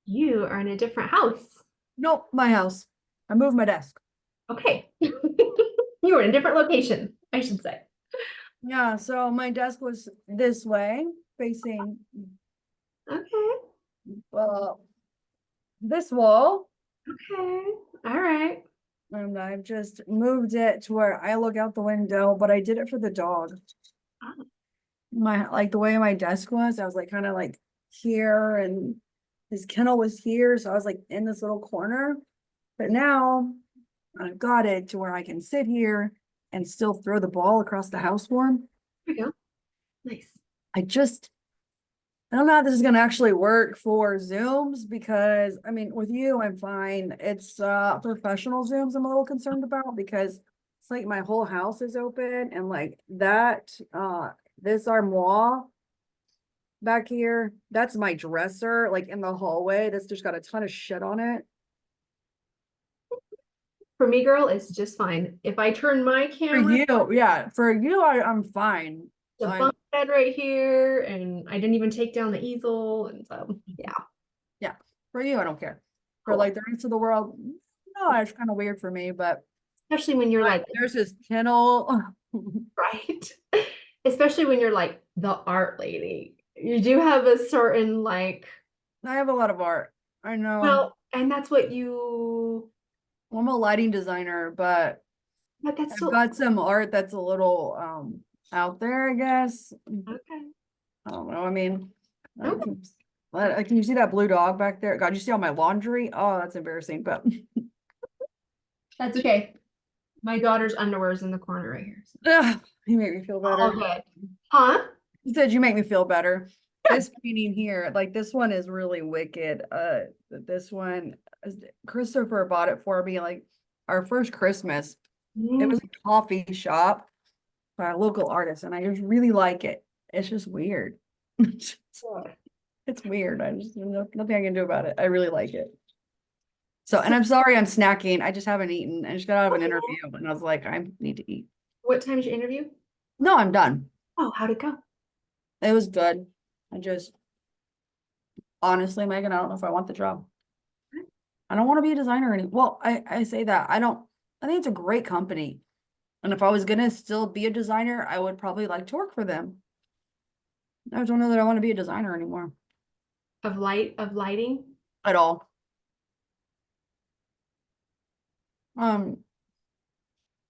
You are in a different house. Nope, my house. I moved my desk. Okay. You were in a different location, I should say. Yeah, so my desk was this way, facing Okay. uh this wall, Okay. All right. and I've just moved it to where I look out the window, but I did it for the dog. Oh, My like the way my desk was, I was like kind of like here, and his kennel was here, so I was like in this little corner. But now I've got it to where I can sit here and still throw the ball across the house for him. there we go. Nice. I just I don't know how this is gonna actually work for Zooms because I mean with you I'm fine. It's professional Zooms I'm a little concerned about because it's like my whole house is open and like that this armoire back here, that's my dresser like in the hallway that's just got a ton of shit on it. For me, girl, it's just fine. If I turn my For camera, you, yeah, for you I'm fine. the I'm bunk bed right here, and I didn't even take down the easel. And so, yeah, Yeah, for you I don't care. For cool. like the rest of the world, no, it's kind of weird for me, but Especially when you're like, there's this kennel. right? Especially when you're like the art lady. You do have a certain like, I have a lot of art. I know. well, and that's what you, Well, I'm a lighting designer, but but that's I've still got some art that's a little out there, I guess. okay. I don't know. I mean, Okay. can you see that blue dog back there? God, you see all my laundry? Oh, that's embarrassing, but That's okay. My daughter's underwear is in the corner right here. So. you make me feel All better. good. Huh? You said you make me feel better. Good. This painting here, like this one is really wicked. This one, Christopher bought it for me, like our first Christmas. It Mm. was a coffee shop by a local artist, and I just really like it. It's just weird. It's weird. I just nothing I can do about it. I really like it. So, and So, I'm sorry I'm snacking. I just haven't eaten. I just got out of an okay. interview and I was like, I need to eat. What time's your interview? No, I'm done. Oh, how'd it go? It was good. I just honestly, Megan, I don't know if I want the job. I don't want to be a designer anymore. Well, I say that. I think it's a great company. And if I was gonna still be a designer, I would probably like to work for them. I don't know that I want to be a designer anymore Of lighting? at all. Um,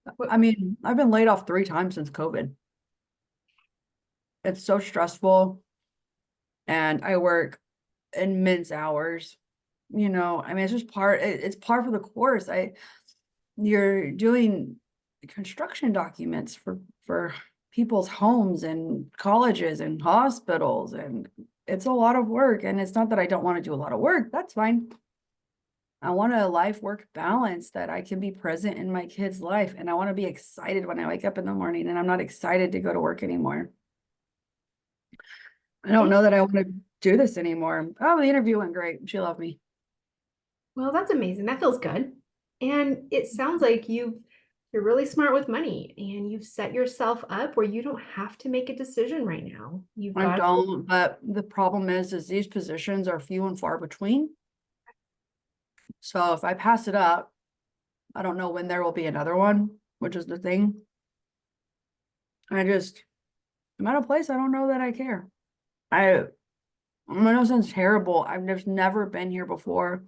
I What? mean, I've been laid off 3 times since COVID. It's so stressful and I work immense hours. I mean, it's just it's par for the course. You're doing construction documents for people's homes and colleges and hospitals, and it's a lot of work. And it's not that I don't want to do a lot of work. That's fine. I want a life work balance that I can be present in my kid's life. And I want to be excited when I wake up in the morning and I'm not excited to go to work anymore. I don't Yeah. know that I want to do this anymore. Oh, the interview went great. She loved me. Well, that's amazing. That feels good. And it sounds like you're really smart with money and you've set yourself up where you don't have to make a decision right now. You've I got don't, but the problem is these positions are few and far between. So if I pass it up, I don't know when there will be another one, which is the thing. I'm at a place I don't know that I care. I know it sounds terrible. I've just never been here before.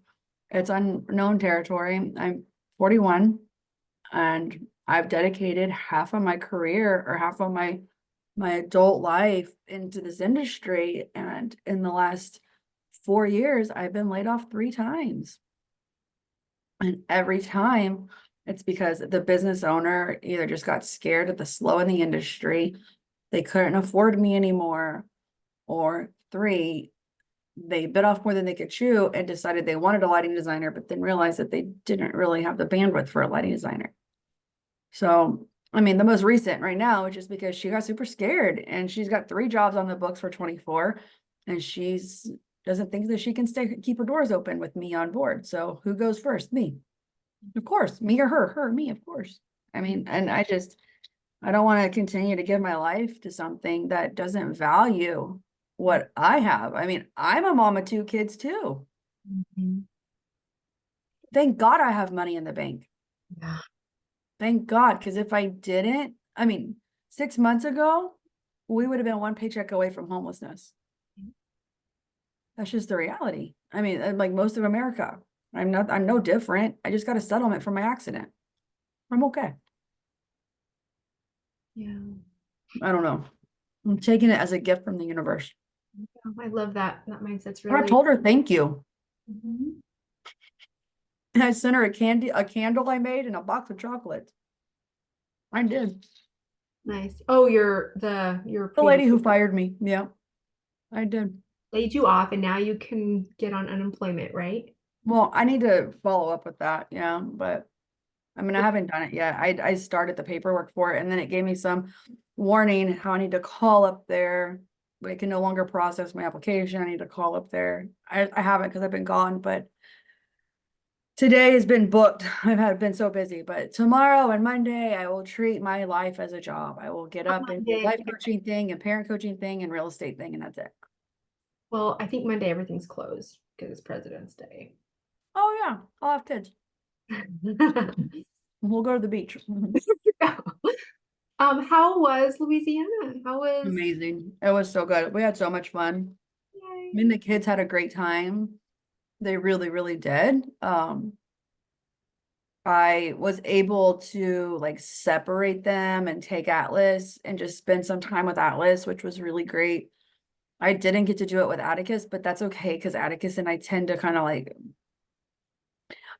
It's unknown territory. I'm 41 and I've dedicated half of my career or half of my adult life into this industry. And in the last 4 years, I've been laid off 3 times. And every time it's because the business owner either just got scared at the slow in the industry, they couldn't afford me anymore, or three, they bit off more than they could chew and decided they wanted a lighting designer, but then realized that they didn't really have the bandwidth for a lighting designer. So, I mean, the most recent right now is just because she got super scared and she's got 3 jobs on the books for 24 and she's doesn't think that she can keep her doors open with me on board. So who goes first? Me. Of course, me or her, me, of course. I mean, and I don't want to continue to give my life to something that doesn't value what I have. I mean, I'm a mom of 2 kids too. Mhm. Thank God I have money in the bank. Yeah. Thank God, because if I didn't, I mean, 6 months ago, we would have been one paycheck away from homelessness. That's just the reality. I mean, like most of America, I'm no different. I just got a settlement for my accident. I'm okay. Yeah. I don't know. I'm taking it as a gift from the universe. Oh, I love that. That mindset's I really. told her thank you. Mhm. And I sent her a candle I made and a box of chocolates. I did. Nice. Oh, your The previous lady who fired me. Yeah, I did. laid you off and now you can get on unemployment, right? Well, I need to follow up with that. Yeah, but I mean, I haven't done it yet. I started the paperwork for it and then it gave me some warning how I need to call up there. I can no longer process my application. I need to call up there. I haven't because I've been gone, but today has been booked. Been so busy, but tomorrow and Monday I will treat my life as a job. I will get On up and do Monday. life coaching thing and parent coaching thing and real estate thing, and that's it. Well, I think Monday everything's closed because it's President's Day. Oh yeah, I'll have kids. We'll go to the beach. How was Louisiana? How was Amazing. It was so good. We had so much fun. I Yay. mean, the kids had a great time. They really, really did. I was able to like separate them and take Atlas and just spend some time with Atlas, which was really great. I didn't get to do it with Atticus, but that's okay because Atticus and I tend to kind of like,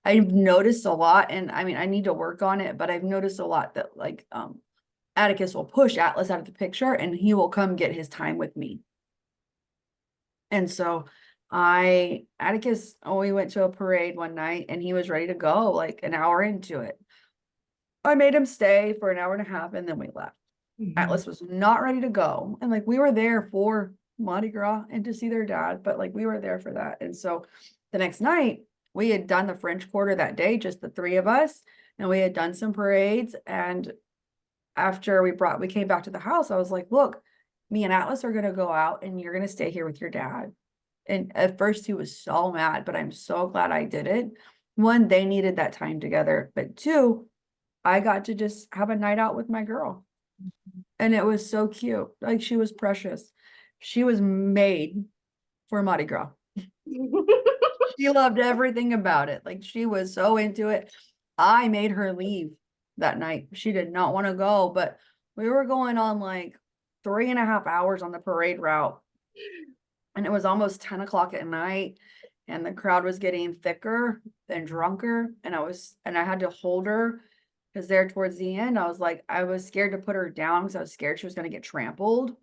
I've noticed a lot, and I mean, I need to work on it, but I've noticed a lot that like Atticus will push Atlas out of the picture and he will come get his time with me. And so Atticus, we went to a parade one night and he was ready to go like an hour into it. I made him stay for an hour and a half and then we left. Mhm. Atlas was not ready to go. And like we were there for Mardi Gras and to see their dad, but like we were there for that. And so the next night we had done the French Quarter that day, just the three of us, and we had done some parades. And after we came back to the house, I was like, look, me and Atlas are gonna go out and you're gonna stay here with your dad. And at first he was so mad, but I'm so glad I did it. One, they needed that time together, but two, I got to just have a night out with my girl. And it was so cute. Like she was precious. She was made for Mardi Gras. She loved everything about it. Like she was so into it. I made her leave that night. She did not want to go, but we were going on like 3.5 hours on the parade route. And it was almost 10 o'clock at night. And the crowd was getting thicker and drunker. And I had to hold her because there towards the end, I was scared to put her down because I was scared she was going to get trampled.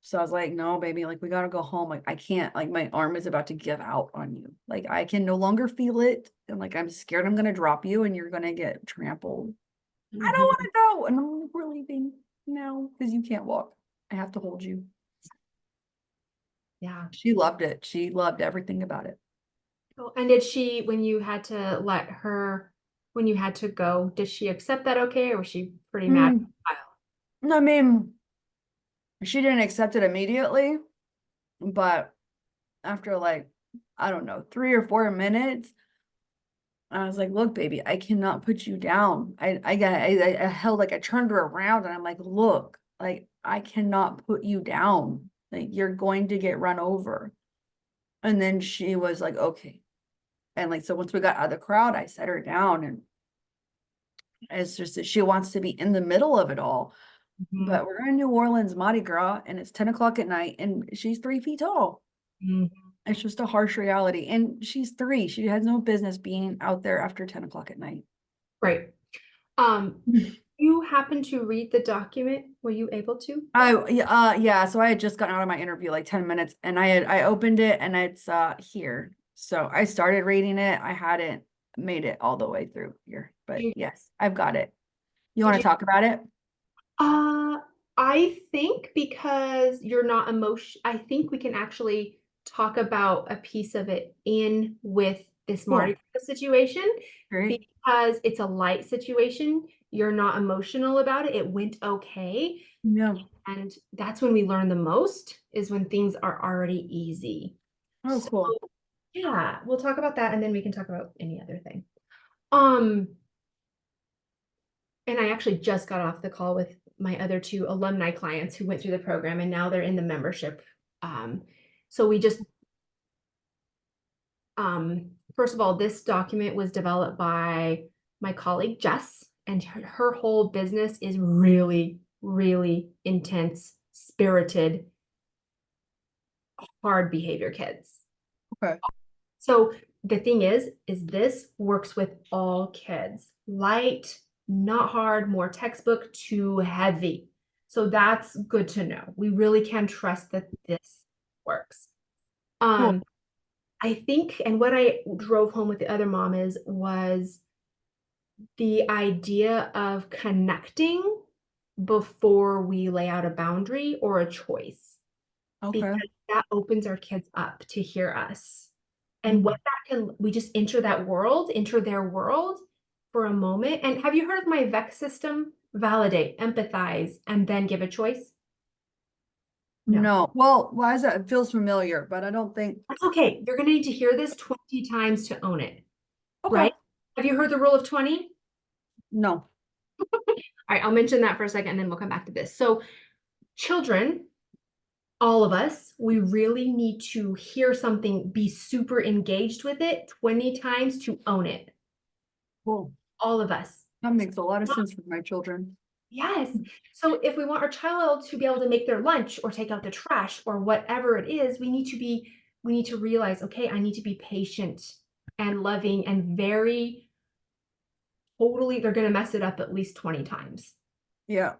So I was like, no, baby, like we gotta go home. Like I can't, like my arm is about to give out on you. Like I can no longer feel it. And like I'm scared I'm gonna drop you and you're gonna get trampled. I don't want Mhm. to go. And I'm like, we're leaving now because you can't walk. I have to hold you. Yeah. She loved it. She loved everything about it. Oh, and did she, when you had to let her, when you had to go, did she accept that okay, or was she pretty mad? Mm, I mean, she didn't accept it immediately, but after like, I don't know, 3 or 4 minutes, I was like, look, baby, I cannot put you down. I held like I turned her around and I'm like, look, like I cannot put you down. Like you're going to get run over. And then she was like, okay. And like so once we got out of the crowd, I set her down and it's just that she wants to be in the middle of it all. Mhm. But we're in New Orleans, Mardi Gras, and it's 10 o'clock at night, and she's 3 feet tall. Mhm. It's just a harsh reality. And she's three. She has no business being out there after 10 o'clock at night. Right. You happen to read the document? Were you able to? Yeah, so I had just gotten out of my interview like 10 minutes and I opened it and it's here. So I started reading it. I hadn't made it all the way through here, but You, yes, I've got it. You did want you? to talk about it? Uh, I think because you're not I think we can actually talk about a piece of it in with this Mardi Cool. Gras situation Great. because it's a light situation. You're not emotional about it. It went okay. Yeah. And that's when we learn the most is when things are already easy. Oh, So cool. Yeah, we'll talk about that and then we can talk about any other thing. Um, and I actually just got off the call with my other two alumni clients who went through the program and now they're in the membership. So we just, first of all, this document was developed by my colleague Jess, and her whole business is really, really intense, spirited, hard behavior kids. Okay. So the thing is this works with all kids. Light, not hard, more textbook, too heavy. So that's good to know. We really can trust that this works. Cool. I think, and what I drove home with the other mom was the idea of connecting before we lay out a boundary or a choice, Okay. because that opens our kids up to hear us. And Mhm. what that can, we just enter that world, enter their world for a moment. And have you heard of my VEC system? Validate, empathize, and then give a choice? No. No. Well, why is that? It feels familiar, but I don't think. That's okay. You're gonna need to hear this 20 times to own it, Okay. right? Have you heard the rule of 20? No. All right, I'll mention that for a second and then we'll come back to this. So children, all of us, we really need to hear something, be super engaged with it 20 times to own it. Cool. All of us. That makes a lot of sense for my children. Yes. So if we want our child to be able to make their lunch or take out the trash or whatever it is, we need to realize, okay, I need to be patient and loving and very totally, they're going to mess it up at least 20 times. Yeah.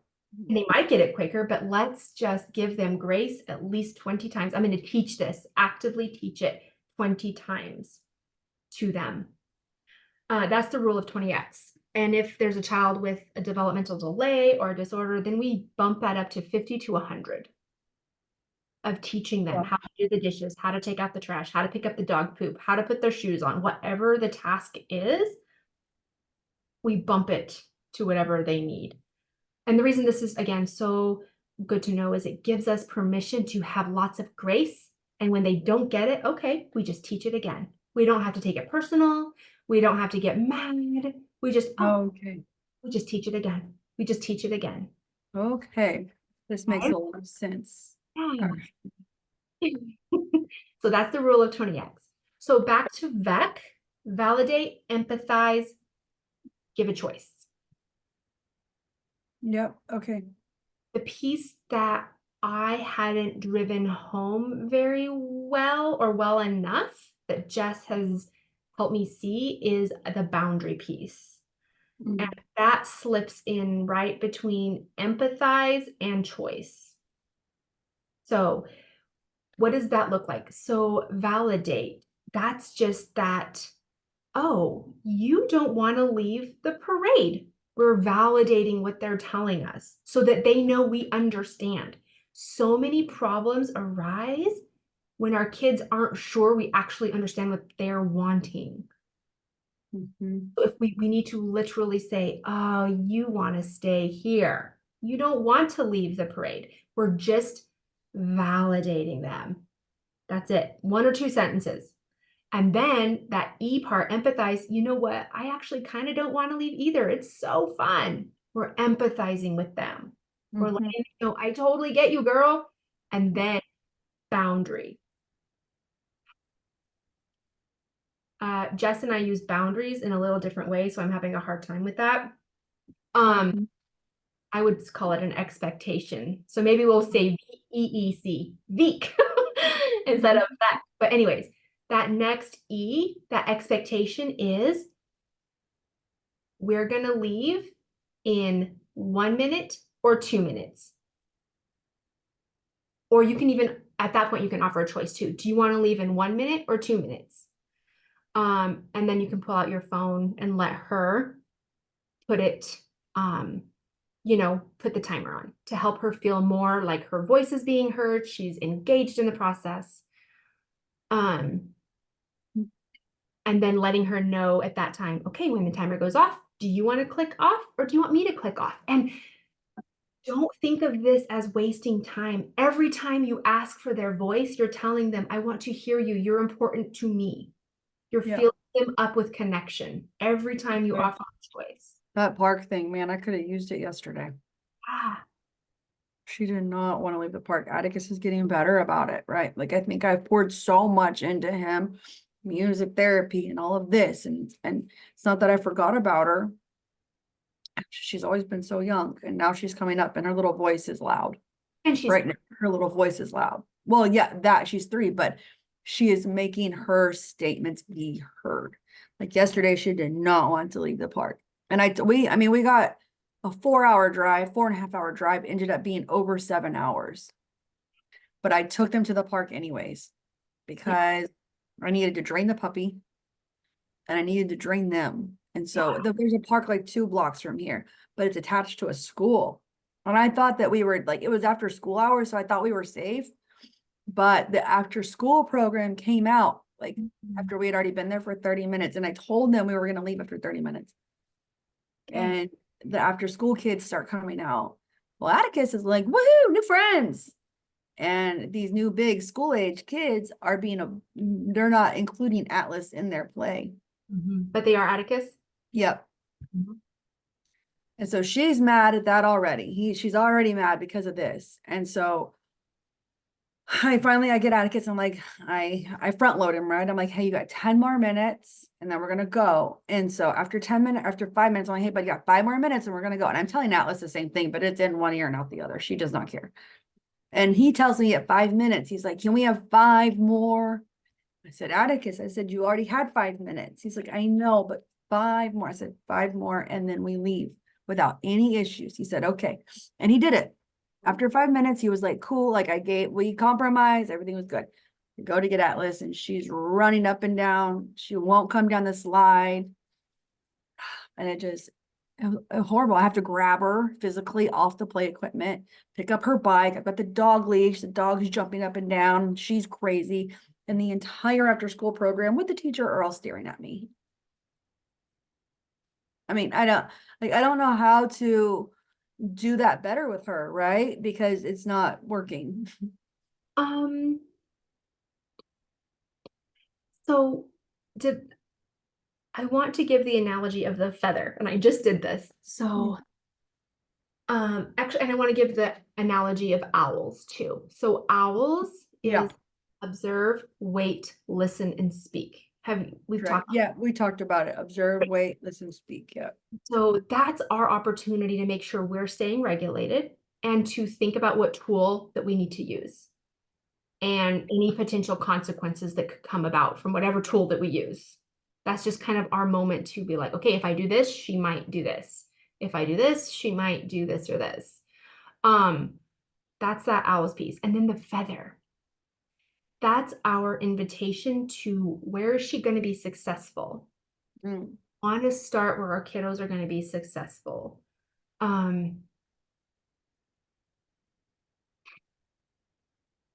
And they might get it quicker, but let's just give them grace at least 20 times. I'm going to teach this, actively teach it 20 times to them. That's the rule of 20x. And if there's a child with a developmental delay or a disorder, then we bump that up to 50 to 100 of teaching them how to do the dishes, how to take out the trash, how to pick up the dog poop, how to put their shoes on, whatever the task is, we bump it to whatever they need. And the reason this is, again, so good to know is it gives us permission to have lots of grace. And when they don't get it, okay, we just teach it again. We don't have to take it personal. We don't have to get mad. We just, Okay. we just teach it again. We just teach it again. Okay. This makes Okay? a lot of sense. Yeah. Alright. So that's the rule of 20x. So back to VEC, validate, empathize, give a choice. Yep. Okay. The piece that I hadn't driven home very well or well enough that Jess has helped me see is the boundary piece. Mm. And that slips in right between empathize and choice. So what does that look like? So validate, that's just that, oh, you don't want to leave the parade. We're validating what they're telling us so that they know we understand. So many problems arise when our kids aren't sure we actually understand what they're wanting. Mhm. So if we need to literally say, oh, you want to stay here. You don't want to leave the parade. We're just validating them. That's it. One or two sentences. And then that E part, empathize, you know what? I actually kind of don't want to leave either. It's so fun. We're empathizing with them. We're letting Mhm. them know, I totally get you, girl. And then boundary. Jess and I use boundaries in a little different way, so I'm having a hard time with that. Mhm. I would call it an expectation. So maybe we'll say VEEC, VEEC, instead of that. But anyways, that next E, that expectation is we're going to leave in 1 minute or 2 minutes. Or you can even, at that point, you can offer a choice too. Do you want to leave in 1 minute or 2 minutes? And then you can pull out your phone and let her put it, put the timer on to help her feel more like her voice is being heard. She's engaged in the process. And then letting her know at that time, okay, when the timer goes off, do you want to click off or do you want me to click off? And don't think of this as wasting time. Every time you ask for their voice, you're telling them, I want to hear you. You're important to me. You're Yeah. filling them up with connection every time you Okay. offer a choice. That park thing, man, I could have used it yesterday. Ah, She did not want to leave the park. Atticus is getting better about it, right? Like I think I've poured so much into him, music therapy and all of this. And it's not that I forgot about her. She's always been so young, and now she's coming up and her little voice is loud. and she's Right now, her little voice is loud. Well, yeah, that she's 3, but she is making her statements be heard. Like yesterday, she did not want to leave the park. And I mean, we got a 4-hour drive, 4.5-hour drive, ended up being over 7 hours. But I took them to the park anyways, because I needed to drain the puppy and I needed to drain them. And so there's a park like 2 blocks from here, but it's attached to a school. And I thought that we were like, it was after school hours, so I thought we were safe. But the after school program came out like after we had already been there for 30 minutes. And I told them we were going to leave after 30 minutes. And the after school kids start coming out. Well, Atticus is like, woohoo, new friends. And these new big school age kids are they're not including Atlas in their play. but they are Atticus. Yep. Mhm. And so she's mad at that already. She's already mad because of this. And so I get Atticus. I'm like, I front load him, right? I'm like, hey, you got 10 more minutes and then we're going to go. And so after 5 minutes, I'm like, hey, but you got 5 more minutes and we're going to go. And I'm telling Atlas the same thing, but it's in one ear and out the other. She does not care. And he tells me at 5 minutes, he's like, can we have 5 more? I said, Atticus, I said, you already had 5 minutes. He's like, I know, but 5 more. I said, 5 more. And then we leave without any issues. He said, okay. And he did it. After 5 minutes, he was like, cool. Like we compromised. Everything was good. We go to get Atlas and she's running up and down. She won't come down the slide. And it was horrible. I have to grab her physically off the play equipment, pick up her bike. I've got the dog leash. The dog's jumping up and down. She's crazy. And the entire after school program with the teacher are all staring at me. I mean, I don't know how to do that better with her, right? Because it's not working. So I want to give the analogy of the feather, and I just did this. So, actually, and I want to give the analogy of owls too. So owls Yeah. is observe, wait, listen, and speak. We've Right. talked. Yeah, we talked about it. Observe, wait, listen, speak. Yeah. So that's our opportunity to make sure we're staying regulated and to think about what tool that we need to use and any potential consequences that could come about from whatever tool that we use. That's just kind of our moment to be like, okay, if I do this, she might do this. If I do this, she might do this or this. That's that owl's piece. And then the feather. That's our invitation to where is she going to be successful? Mm. Want to start where our kiddos are going to be successful.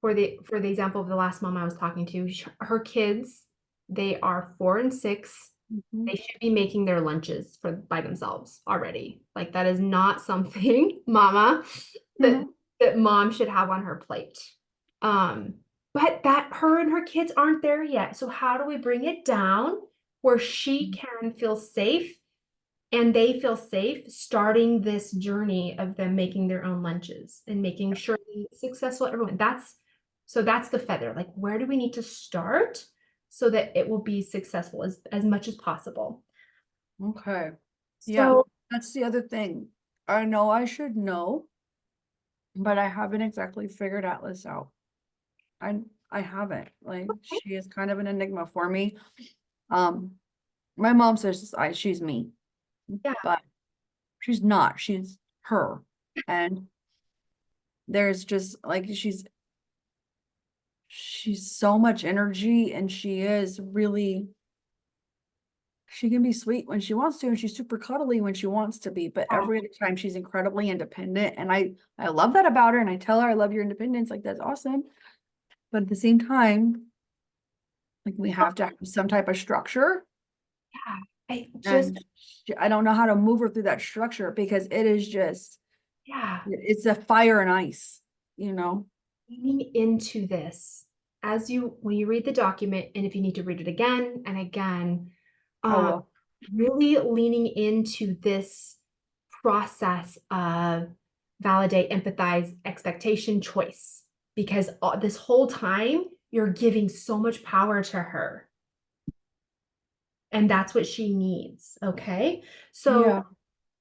For the example of the last mom I was talking to, her kids, they are 4 and 6. Mhm. They should be making their lunches by themselves already. Like that is not something, mama, that mom should have on her plate. But that her and her kids aren't there yet. So how do we bring it down where she can feel safe and they feel safe starting this journey of them making their own lunches and making sure they're successful, everyone. That's the feather. Like, where do we need to start so that it will be successful as much as possible? Okay. Yeah, So that's the other thing. I know I should know, but I haven't exactly figured Atlas out. I haven't. Like she is kind of an enigma for me. My mom says she's me, yeah, but she's not. She's her. And there's just like she's so much energy and she is really she can be sweet when she wants to and she's super cuddly when she wants to be, but every other time she's incredibly independent and I love that about her and I tell her I love your independence, like that's awesome. But at the same time, like we have to have some type of structure. yeah. I just And I don't know how to move her through that structure because it is just Yeah. It's a fire and ice, you know? Leaning into this as when you read the document, and if you need to read it again and again, Oh, um, well, really leaning into this process of validate, empathize, expectation, choice, because this whole time you're giving so much power to her, and that's what she needs. Okay, so yeah,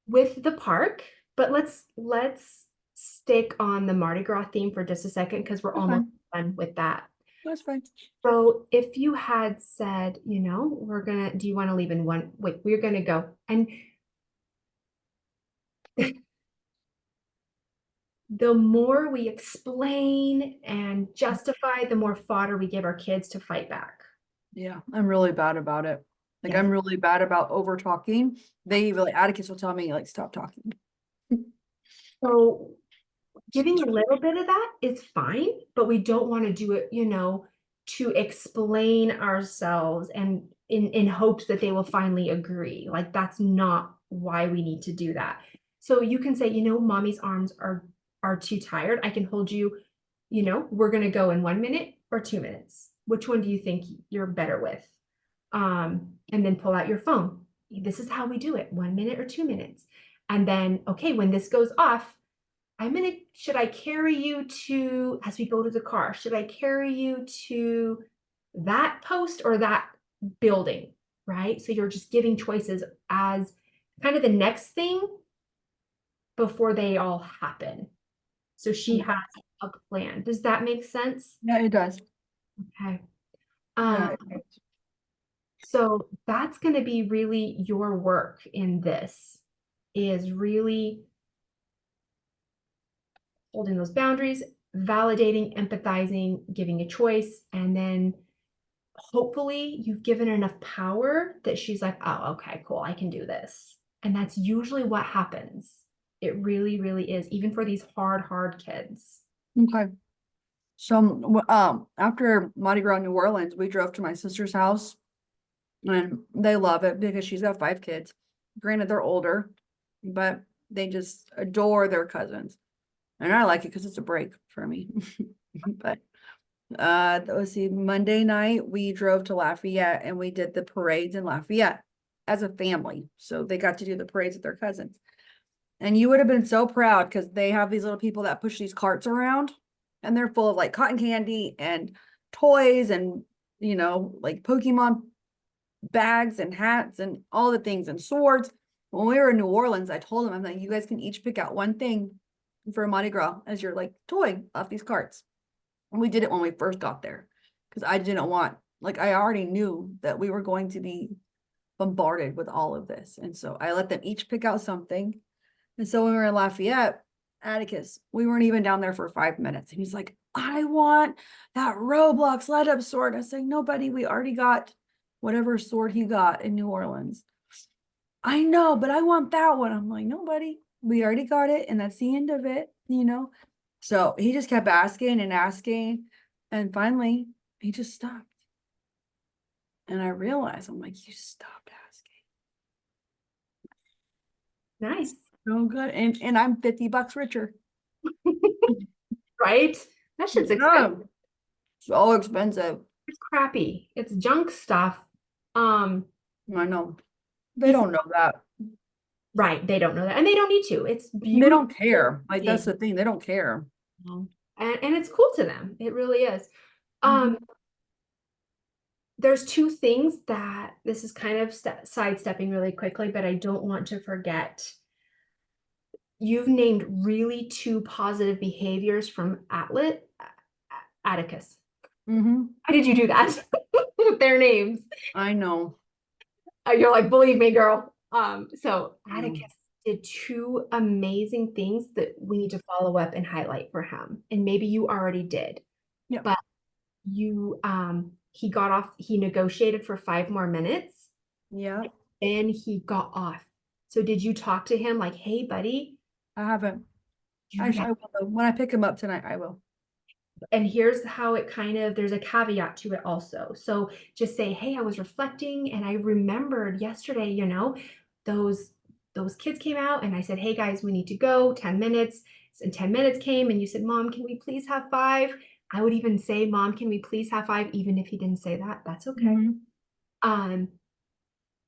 with the park, but let's stick on the Mardi Gras theme for just a second because we're that's almost fine. done with that. That's fine. So if you had said, do you want to leave in one, wait, we're gonna go. And the more we explain and justify, the more fodder we give our kids to fight back. Yeah, I'm really bad about it. Like, Yes. I'm really bad about over talking. They even, like, Atticus will tell me, like, stop talking. So giving a little bit of that is fine, but we don't want to do it, to explain ourselves and in hopes that they will finally agree. Like that's not why we need to do that. So you can say, mommy's arms are too tired. I can hold you, we're gonna go in 1 minute or 2 minutes. Which one do you think you're better with? And then pull out your phone. This is how we do it, 1 minute or 2 minutes. And then, okay, when this goes off, should I carry you to, as we go to the car, should I carry you to that post or that building? Right. So you're just giving choices as kind of the next thing before they all happen. So she has a plan. Does that make sense? Yeah, it does. Okay. Yeah, Um, it does. so that's going to be really your work in this, is really holding those boundaries, validating, empathizing, giving a choice, and then hopefully you've given her enough power that she's like, oh, okay, cool, I can do this. And that's usually what happens. It really, really is, even for these hard kids. Okay. So, after Mardi Gras New Orleans, we drove to my sister's house and they love it because she's got 5 kids. Granted, they're older, but they just adore their cousins. And I like it because it's a break for me. But let's see, Monday night we drove to Lafayette and we did the parades in Lafayette as a family. So they got to do the parades with their cousins. And you would have been so proud because they have these little people that push these carts around and they're full of like cotton candy and toys and, like Pokemon bags and hats and all the things and swords. When we were in New Orleans, I told them, I'm like, you guys can each pick out one thing for Mardi Gras as your like toy off these carts. And we did it when we first got there because I didn't want, like, I already knew that we were going to be bombarded with all of this. And so I let them each pick out something. And so when we were in Lafayette, Atticus, we weren't even down there for 5 minutes. And he's like, I want that Roblox light up sword. I was like, no, buddy, we already got whatever sword he got in New Orleans. I know, but I want that one. I'm like, no, buddy, we already got it. And that's the end of it. So he just kept asking and asking. And finally, he just stopped. And I realized, I'm like, you stopped asking. Nice. So good. And I'm $50 richer. Right? That shit's Yeah. expensive. So expensive. It's crappy. It's junk stuff. Um, I know. They he's don't know that. right. They don't know that. And they don't need to. It's They beautiful. don't care. Like, that's the thing. They don't care. And it's cool to them. It really is. Mhm. Um, there's two things that this is kind of sidestepping really quickly, but I don't want to forget. You've named really two positive behaviors from Atticus. Mhm. How did you do that with their names? I know. You're like, believe me, girl. So Mm. Atticus did two amazing things that we need to follow up and highlight for him. And maybe you already did, Yep. but he negotiated for 5 more minutes Yeah. and he got off. So did you talk to him like, hey, buddy, I haven't. do I that? will though. When I pick him up tonight, I will. And here's how it there's a caveat to it also. So just say, hey, I was reflecting and I remembered yesterday, those those kids came out and I said, hey guys, we need to go, 10 minutes. And 10 minutes came and you said, Mom, can we please have 5? I would even say, Mom, can we please have 5? Even if he didn't say that, that's okay. Mhm. Um,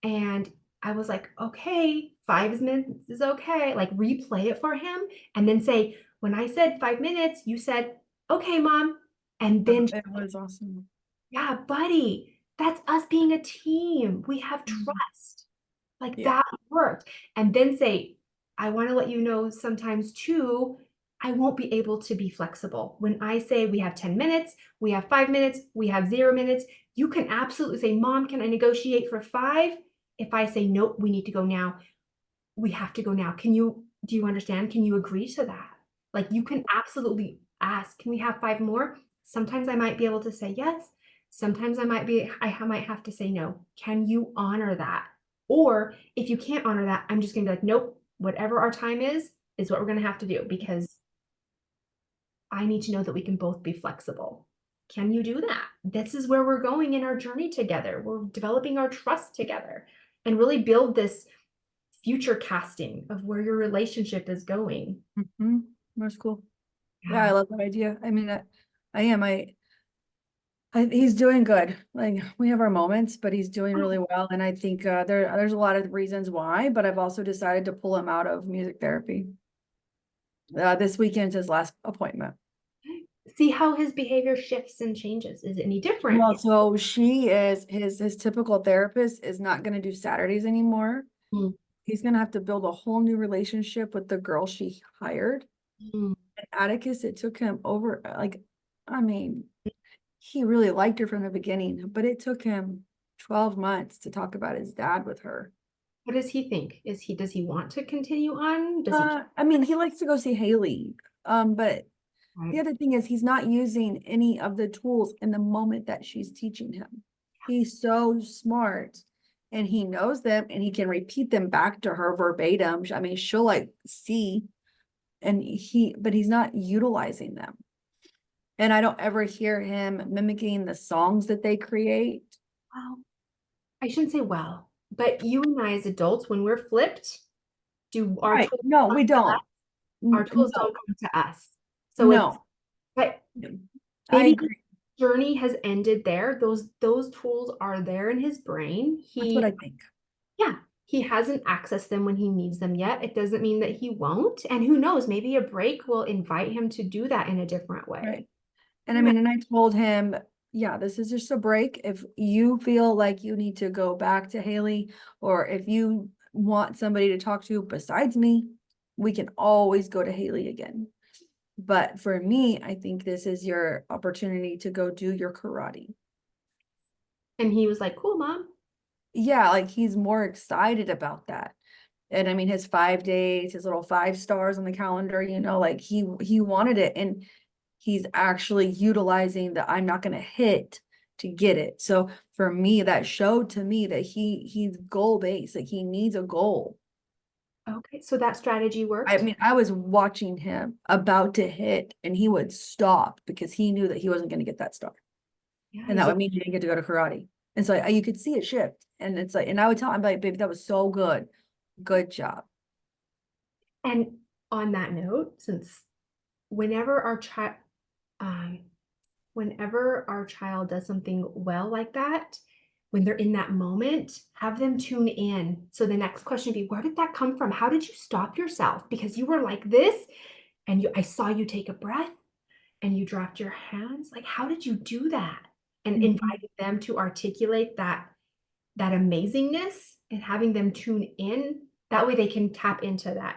and I was like, okay, 5 minutes is okay. Like replay it for him and then say, when I said 5 minutes, you said, okay, Mom. And then, It was awesome. yeah, buddy, that's us being a team. We have Mhm. trust. Like Yeah. that worked. And then say, I want to let you know sometimes too, I won't be able to be flexible. When I say we have 10 minutes, we have 5 minutes, we have 0 minutes, you can absolutely say, Mom, can I negotiate for 5? If I say, nope, we need to go now, we have to go now. Do you understand? Can you agree to that? Like you can absolutely ask, can we have 5 more? Sometimes I might be able to say yes. Sometimes I might have to say no. Can you honor that? Or if you can't honor that, I'm just gonna be like, nope, whatever our time is what we're gonna have to do because I need to know that we can both be flexible. Can you do that? This is where we're going in our journey together. We're developing our trust together and really build this future casting of where your relationship is going. Mhm. That's cool. Yeah, I Yeah. love that idea. I mean, I am, he's doing good. Like we have our moments, but he's doing really well. And I think there's a lot of reasons why, but I've also decided to pull him out of music therapy. This weekend's his last appointment. See how his behavior shifts and changes. Is it any different? Well, so she is his typical therapist is not going to do Saturdays anymore. Mm, He's going to have to build a whole new relationship with the girl she hired. mm. And Atticus, it took him over like, I mean, he really liked her from the beginning, but it took him 12 months to talk about his dad with her. What does he think? Does he want to continue on? Does he I mean, he likes to go see Haley. But the right. other thing is he's not using any of the tools in the moment that she's teaching him. He's so smart and he knows them and he can repeat them back to her verbatim. I mean, she'll like see and but he's not utilizing them. And I don't ever hear him mimicking the songs that they create. Well, I shouldn't say well, but you and I as adults, when we're flipped, do our Right. tools No, come we to us? don't. Our tools No, don't come to us. So it's no, but I maybe his agree. journey has ended there. Those tools are there in his brain. That's what I think. Yeah, he hasn't accessed them when he needs them yet. It doesn't mean that he won't. And who knows, maybe a break will invite him to do that in a different way. Right. And I Yeah. mean, and I told him, yeah, this is just a break. If you feel like you need to go back to Haley, or if you want somebody to talk to besides me, we can always go to Haley again. But for me, I think this is your opportunity to go do your karate. And he was like, cool, mom. Yeah, like he's more excited about that. And I mean, his 5 days, his little 5 stars on the calendar, like he wanted it. And he's actually utilizing the I'm not going to hit to get it. So for me, that showed to me that he's goal based, like he needs a goal. Okay, so that strategy I worked. mean, I was watching him about to hit and he would stop because he knew that he wasn't going to get that star. Yeah, And that would mean he didn't get to go to karate. And so you could see it shift. And it's like, and I would tell him like, baby, that was so good. Good job. and on that note, since whenever our child um whenever our child does something well like that, when they're in that moment, have them tune in. So the next question would be, where did that come from? How did you stop yourself? Because you were like this, and I saw you take a breath and you dropped your hands. Like, how did you do that? And Mhm. inviting them to articulate that amazingness and having them tune in. That way they can tap into that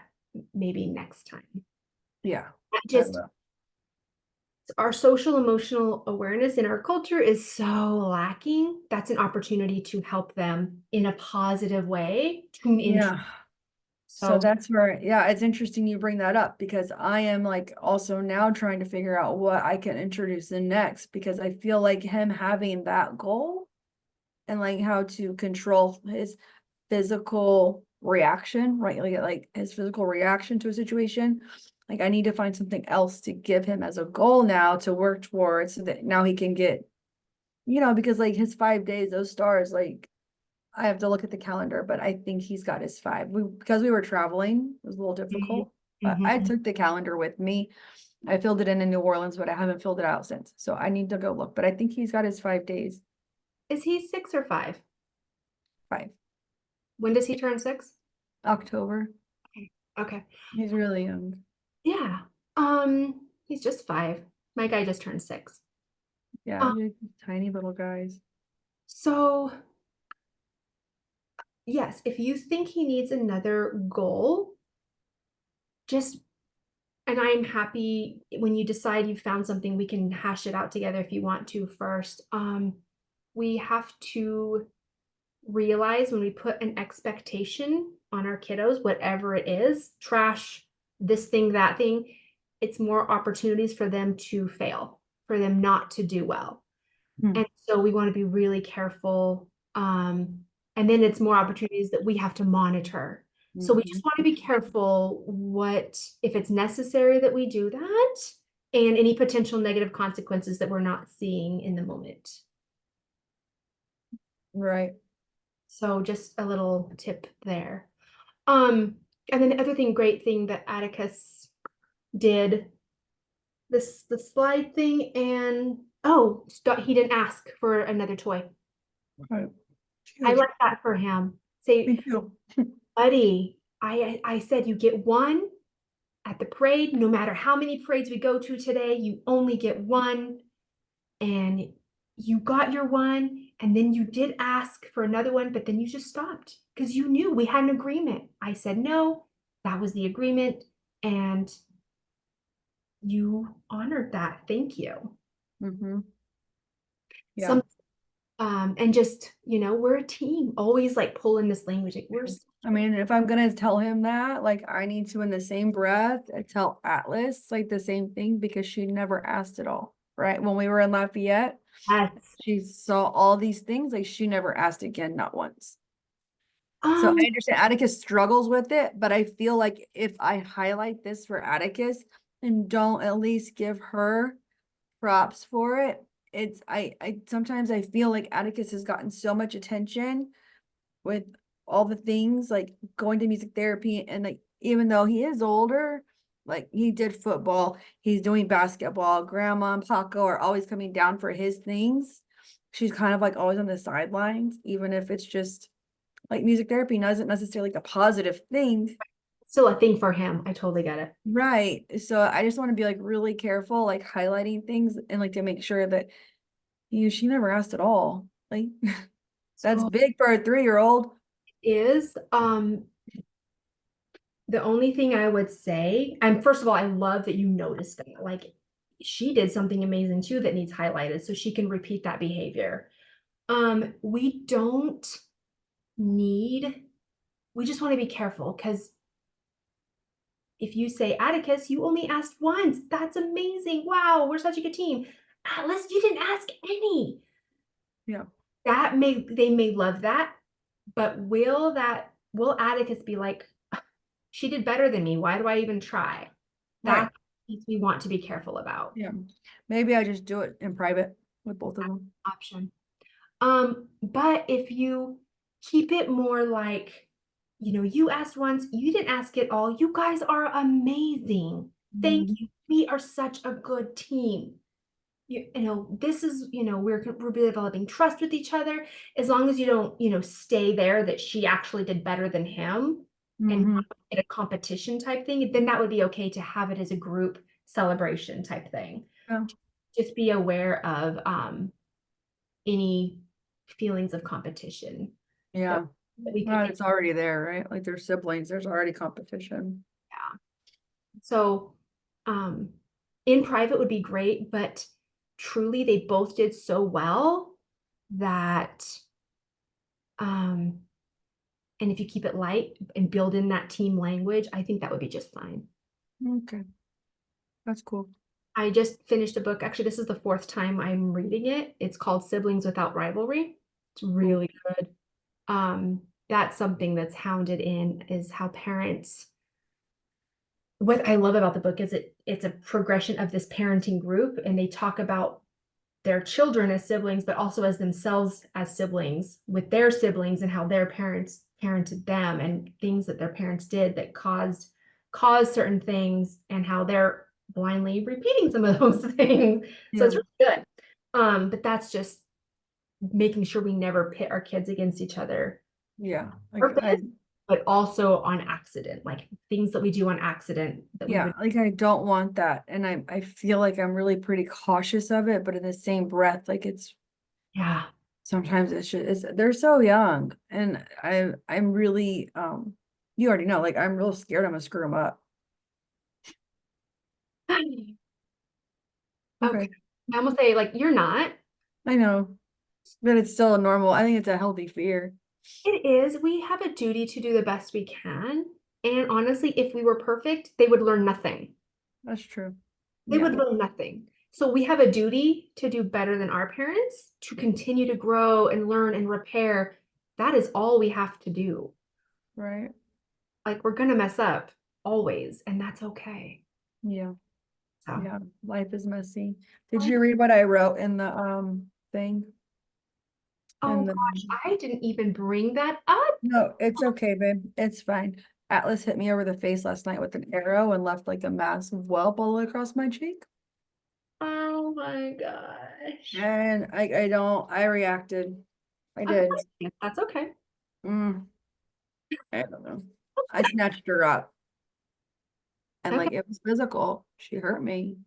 maybe next time. Yeah. Not I just will. our social emotional awareness in our culture is so lacking. That's an opportunity to help them in a positive way tune into. Yeah. So So that's where, yeah, it's interesting you bring that up because I am like also now trying to figure out what I can introduce in next because I feel like him having that goal and like how to control his physical reaction, right? Like his physical reaction to a situation. Like I need to find something else to give him as a goal now to work towards so that now he can get, because like his 5 days, those stars, like I have to look at the calendar, but I think he's got his 5. Because we were traveling, it was a little difficult. But I Mhm. took the calendar with me. I filled it in New Orleans, but I haven't filled it out since. So I need to go look. But I think he's got his 5 days. Is he 6 or 5? 5. When does he turn 6? October. Okay. He's really young. Yeah. He's just 5. My guy just turned 6. Yeah, Um, they're tiny little guys. so yes, if you think he needs another goal, just and I'm happy when you decide you found something, we can hash it out together if you want to first. We have to realize when we put an expectation on our kiddos, whatever it is, trash, this thing, that thing, it's more opportunities for them to fail, for them not to do well. Hmm. And so we want to be really careful. And then it's more opportunities that we have to monitor. So we just Mhm. want to be careful what, if it's necessary that we do that, and any potential negative consequences that we're not seeing in the moment. Right. So just a little tip there. Um, and then the other thing, great thing that Atticus did this the slide thing, and oh, he didn't ask for another toy. Right. I Huge. like that for him. Say, Me too. buddy, I said you get one at the parade. No matter how many parades we go to today, you only get one. And you got your one, and then you did ask for another one, but then you just stopped because you knew we had an agreement. I said no, that was the agreement, and you honored that. Thank you. Mhm. Yeah. Some and just, we're a team, always like pulling this language. Like I mean, if I'm gonna tell him that, like, I need to, in the same breath, tell Atlas like the same thing because she never asked at all. Right? When we were in Lafayette, yes. she saw all these things, like she never asked again, not once. So Um, I understand Atticus struggles with it, but I feel like if I highlight this for Atticus and don't at least give her props for it, I sometimes I feel like Atticus has gotten so much attention with all the things like going to music therapy, and like even though he is older, like he did football, he's doing basketball, grandma and Paco are always coming down for his things. She's kind of like always on the sidelines, even if it's just like music therapy isn't necessarily like a positive thing. Still a thing for him. I totally get it. Right. So I just want to be like really careful, like highlighting things and like to make sure that she never asked at all. Like that's So big for a 3-year-old. is the only thing I would say, and first of all, I love that you noticed that. Like she did something amazing too that needs highlighted so she can repeat that behavior. We don't need, we just want to be careful because if you say, Atticus, you only asked once. That's amazing. Wow, we're such a good team. Atlas, you didn't ask any. Yeah. They may love that, but will Atticus be like, she did better than me. Why do I even try? Right. That's what we want to be careful about. Yeah. Maybe I just do it in private with both of them. Option. But if you keep it more like, you asked once, you didn't ask it all. You guys are amazing. Thank Mhm. you. We are such a good team. This is, we're developing trust with each other. As long as you don't, stay there that she actually did better than him and Mhm. not in a competition type thing, then that would be okay to have it as a group celebration type thing. Yeah. Just be aware of any feelings of competition that, Yeah. that we could Well, it's already there, right? Like they're siblings, there's already competition. yeah. So in private would be great, but truly they both did so well that um and if you keep it light and build in that team language, I think that would be just fine. Okay. That's cool. I just finished a book. Actually, this is the 4th time I'm reading it. It's called Siblings Without Rivalry. It's Cool. really good. That's something that's hounded in is how parents, what I love about the book is it's a progression of this parenting group, and they talk about their children as siblings, but also as themselves as siblings with their siblings and how their parents parented them and things that their parents did that caused certain things and how they're blindly repeating some of those things. So it's Yeah. really good. But that's just making sure we never pit our kids against each other. Yeah. Purpose, but also on accident, like things that we do on accident that we Yeah, would, like I don't want that. And I feel like I'm really pretty cautious of it, but in the same breath, like it's yeah. sometimes they're so young. And I'm really you already know, like I'm real scared I'm gonna screw them up. Okay. Okay. I almost say like you're not. I know, but it's still a normal, I think it's a healthy fear. It is. We have a duty to do the best we can. And honestly, if we were perfect, they would learn nothing. That's true. They Yeah. would learn nothing. So we have a duty to do better than our parents, to continue to grow and learn and repair. That is all we have to do. Right. Like we're gonna mess up always, and that's okay. Yeah. So Yeah. Life is messy. Did you read what I wrote in the thing? oh In the gosh, I didn't even bring that up. No, it's okay, babe. It's fine. Atlas hit me over the face last night with an arrow and left like a massive whelp all the way across my cheek. Oh my gosh. And I reacted. I did. That's okay. Mm, I don't know. I snatched her up and Okay. like it was physical. She hurt me.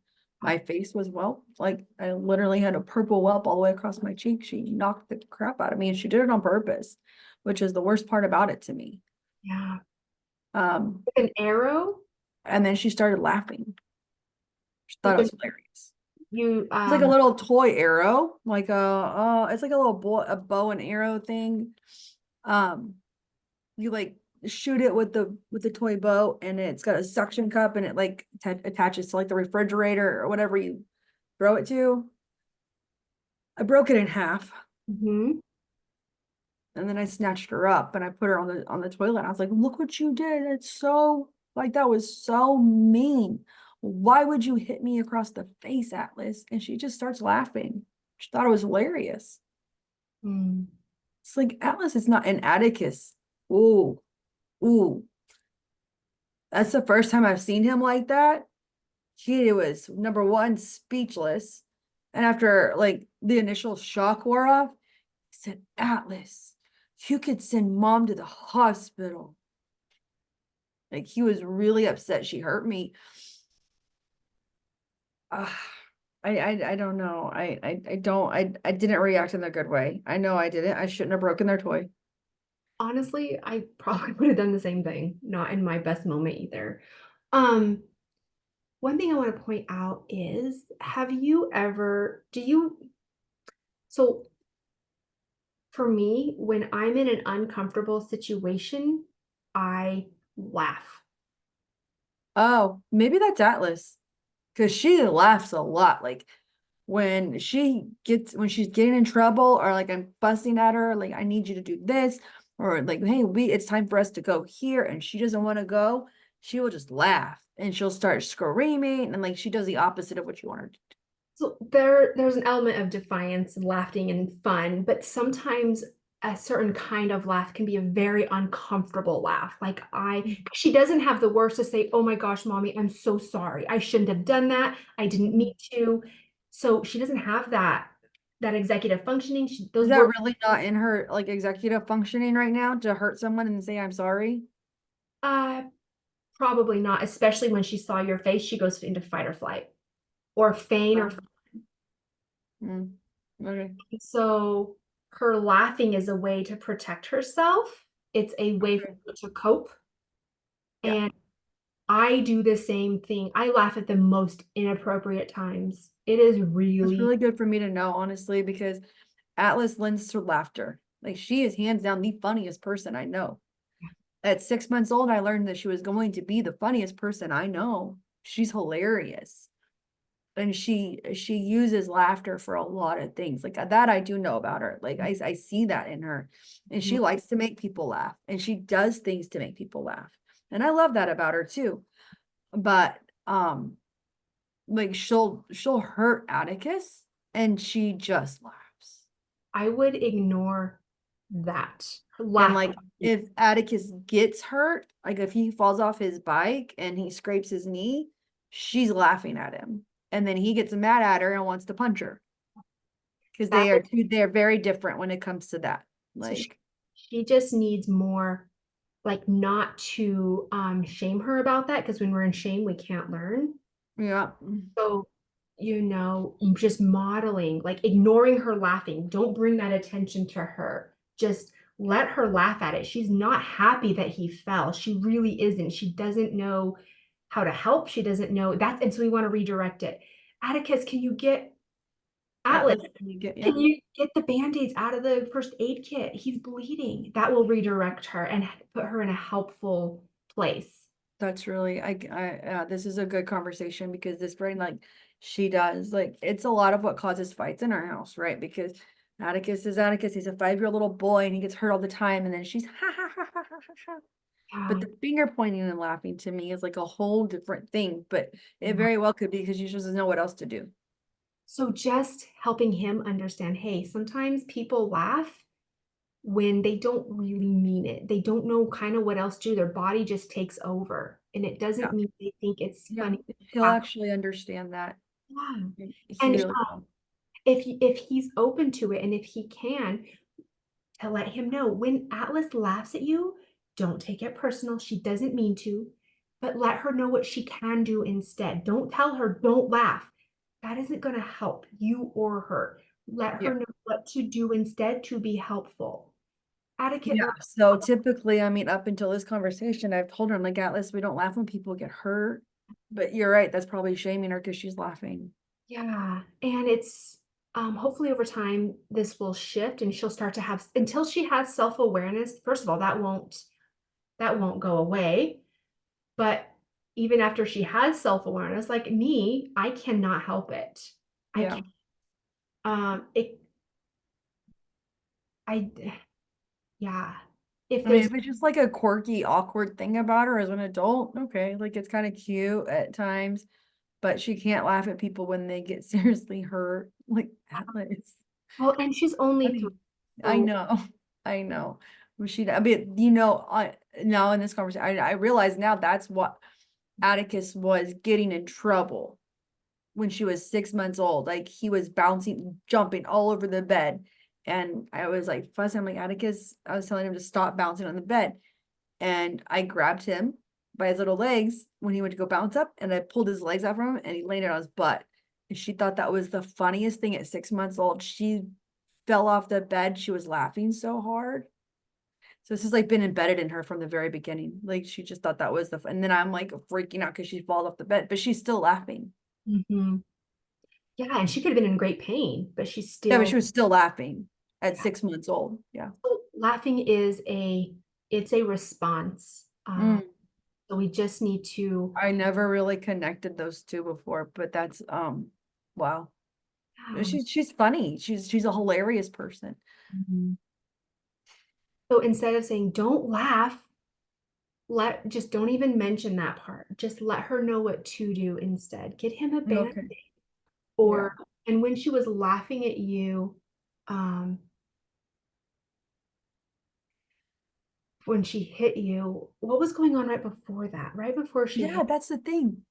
My face was whelp. Like I literally had a purple whelp all the way across my cheek. She knocked the crap out of me and she did it on purpose, which is the worst part about it to me. Yeah. Um, With an arrow, and then she started laughing. She thought like it when was hilarious. you It's like a little toy arrow, like it's like a little bow and arrow thing. Um, you like shoot it with the toy bow, and it's got a suction cup, and it like attaches to like the refrigerator or whatever you throw it to. I broke it in half, Mhm. and then I snatched her up and I put her on the toilet. I was like, "Look what you did! It's so like that was so mean. Why would you hit me across the face, Atlas?" And she just starts laughing. She thought it was hilarious. Mm. It's like Atlas is not an Atticus. Ooh, ooh. That's the first time I've seen him like that. He was number one, speechless. And after like the initial shock wore off, he said, Atlas, you could send mom to the hospital. Like he was really upset she hurt me. Ah, I don't know. I didn't react in a good way. I know I didn't. I shouldn't have broken their toy. Honestly, I probably would have done the same thing. Not in my best moment either. Um, One thing I want to point out is, so for me, when I'm in an uncomfortable situation, I laugh. Oh, maybe that's Atlas. Because she laughs a lot. Like when she's getting in trouble or like I'm fussing at her, like I need you to do this, or like, hey, it's time for us to go here, and she doesn't want to go, she will just laugh and she'll start screaming and like she does the opposite of what you want her to do. So there's an element of defiance and laughing and fun, but sometimes a certain kind of laugh can be a very uncomfortable laugh. She doesn't have the words to say, "Oh my gosh, mommy, I'm so sorry. I shouldn't have done that. I didn't mean to." So she doesn't have that executive functioning. Is Those that words, really not in her like executive functioning right now to hurt someone and say I'm sorry? uh, probably not, especially when she saw your face, she goes into fight or flight or feign or Mm, okay. so her laughing is a way to protect herself. It's a way for Okay. her to cope. Yeah. And I do the same thing. I laugh at the most inappropriate times. It is That's really, really good for me to know, honestly, because Atlas lends to laughter. Like she is hands down the funniest person I know. At 6 months old, I learned that she was going to be the funniest person I know. She's hilarious. And she uses laughter for a lot of things. Like that I do know about her. Like I see that in her. And she likes to make people laugh. And she does things to make people laugh. And I love that about her too. But like she'll hurt Atticus and she just laughs. I would ignore that. And Laugh. like if Atticus gets hurt, like if he falls off his bike and he scrapes his knee, she's laughing at him. And then he gets mad at her and wants to punch her. Because That they're very different when it comes to that. so Like, she just needs more, like, not to shame her about that, because when we're in shame, we can't learn. yeah. So, just modeling, like ignoring her laughing. Don't bring that attention to her. Just let her laugh at it. She's not happy that he fell. She really isn't. She doesn't know how to help. She doesn't know that. And so we want to redirect it. Atticus, can you get Atlas? Atlas, can you get, yeah. Can you get the band-aids out of the first aid kit? He's bleeding. That will redirect her and put her in a helpful place. That's really, this is a good conversation because this brain, like, she does, like, it's a lot of what causes fights in our house, right? Because Atticus is Atticus, he's a 5-year-old little boy and he gets hurt all the time. And then she's ha ha ha ha ha ha ha. But Yeah. the finger pointing and laughing to me is like a whole different thing, but it very well could be because she just doesn't know what else to do. So just helping him understand, hey, sometimes people laugh when they don't really mean it. They don't know kind of what else to do. Their body just takes over. And it Yeah. doesn't mean they think it's Yeah. funny. He'll actually understand that. Yeah. He And really will. if he's open to it and if he can, to let him know when Atlas laughs at you, don't take it personal. She doesn't mean to, but let her know what she can do instead. Don't tell her, don't laugh. That isn't going to help you or her. Let Yeah. her know what to do instead to be helpful. Etiquette. Yeah, so typically, I mean, up until this conversation, I've told her, I'm like, Atlas, we don't laugh when people get hurt. But you're right, that's probably shaming her because she's laughing. Yeah, and it's hopefully over time this will shift and she'll start to have, until she has self-awareness. First of all, that won't go away. But even after she has self-awareness, like me, I cannot help it. I Yeah. can't. It. I. Yeah. If I mean, there's. if it's just like a quirky, awkward thing about her as an adult, okay, like it's kind of cute at times, but she can't laugh at people when they get seriously hurt. Like Atlas. Well, and she's only three. Funny. I So know, I know. I mean, I now in this conversation, I realize now that's what Atticus was getting in trouble when she was 6 months old. Like he was bouncing, jumping all over the bed. And I was like fussing, I'm like, Atticus, I was telling him to stop bouncing on the bed. And I grabbed him by his little legs when he went to go bounce up, and I pulled his legs out from him and he landed on his butt. And she thought that was the funniest thing at 6 months old. She fell off the bed. She was laughing so hard. So this has like been embedded in her from the very beginning. Like she just thought that was and then I'm like freaking out because she falls off the bed, but she's still laughing. mhm. Yeah, and she could have been in great pain, but she's Yeah, but still. she was still laughing at 6 months old. Yeah. Laughing is it's a response. Mm. So we just need to. I never really connected those two before, but that's wow. She's funny. She's a hilarious person. Mhm. So instead of saying don't laugh, just don't even mention that part. Just let her know what to do instead. Get him a band, Okay. Yeah. or and when she was laughing at you, um, when she hit you, what was going on right before that? Right before she Yeah, hit. that's the thing.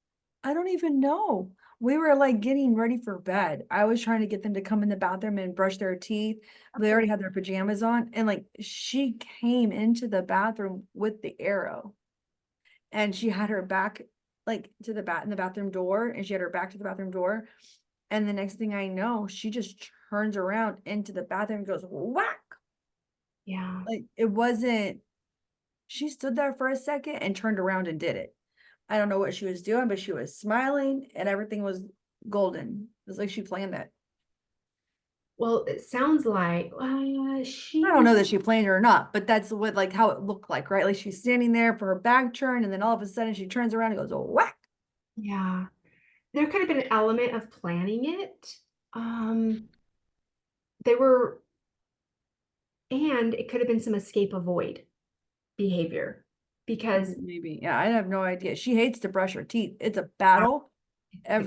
I don't even know. We were like getting ready for bed. I was trying to get them to come in the bathroom and brush their teeth. They already had their pajamas on. And like she came into the bathroom with the arrow, and she had her back like to the in the bathroom door, and she had her back to the bathroom door. And the next thing I know, she just turns around into the bathroom and goes whack. Yeah. Like it wasn't, she stood there for a second and turned around and did it. I don't know what she was doing, but she was smiling and everything was golden. It was like she planned that. Well, it sounds like I she don't know just. that she planned it or not, but that's what like how it looked like, right? Like she's standing there for her back turn, and then all of a sudden she turns around and goes, oh whack. Yeah. There could have been an element of planning it. Um, they were, and it could have been some escape avoid behavior because. Maybe. Yeah, I have no idea. She hates to brush her teeth. It's a battle. I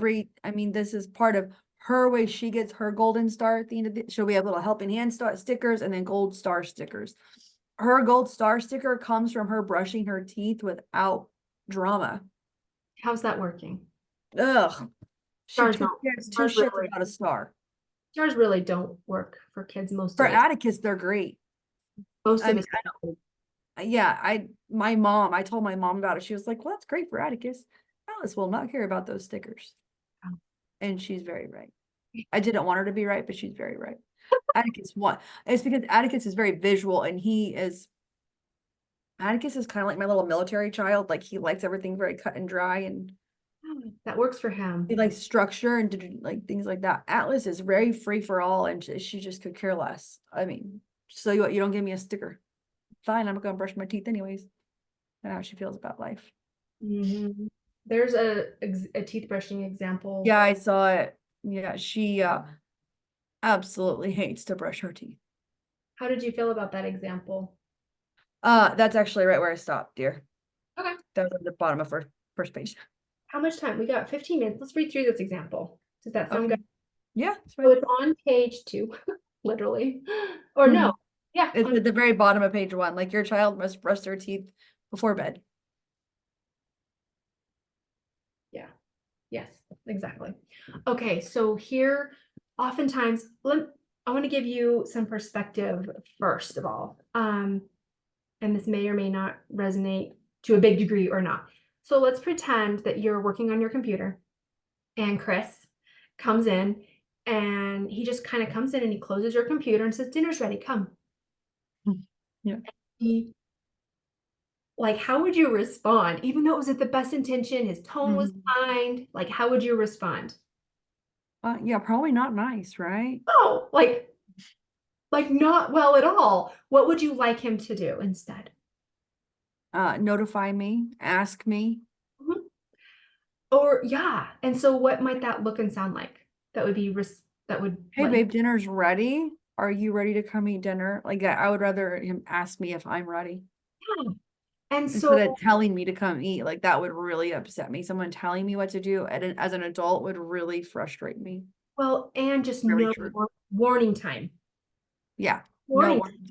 mean, this is part of her way she gets her golden star at the end of the, she'll be able to helping hand star stickers and then gold star stickers. Her gold star sticker comes from her brushing her teeth without drama. How's that working? Ugh. She Stars could don't. cares two Stars shits really, about a star. stars really don't work for kids most For of the time. Atticus, they're great. Most I of mean, us don't. yeah, I told my mom about it. She was like, well, that's great for Atticus. Alice will not care about those stickers. Oh. And she's very right. I didn't want her to be right, but she's very right. Atticus what? It's because Atticus is very visual and Atticus is kind of like my little military child. Like he likes everything very cut and dry and That works for him. he likes structure and like things like that. Atlas is very free for all and she just could care less. I mean, so you don't give me a sticker. Fine, I'm gonna brush my teeth anyways. I know how she feels about life. Mhm. There's a teeth brushing example. Yeah, I saw it. Yeah, she absolutely hates to brush her teeth. How did you feel about that example? That's actually right where I stopped, dear. Okay. That was at the bottom of first page. How much time? We got 15 minutes. Let's read through this example. Does that sound Okay. good? Yeah, it's So fine. it's on page 2, literally. Or no. Mhm. Yeah. It's at the very bottom of page 1. Like your child must brush their teeth before bed. Yeah. Yes, exactly. Okay, so here, oftentimes, I want to give you some perspective first of all. And this may or may not resonate to a big degree or not. So let's pretend that you're working on your computer and Chris comes in and he just kind of comes in and he closes your computer and says, dinner's ready, come. Yeah. He, like, how would you respond? Even though it was with the best intention, his tone was Mhm. kind, like, how would you respond? Yeah, probably not nice, right? Oh, like not well at all. What would you like him to do instead? Notify me, ask me. Mhm. Or yeah, and so what might that look and sound like? That would be that would Hey, let you. babe, dinner's ready. Are you ready to come eat dinner? Like I would rather him ask me if I'm ready Yeah. And instead so, of telling me to come eat. Like that would really upset me. Someone telling me what to do as an adult would really frustrate me. well, and just Very no true. warning time. Yeah. No Warning one. time.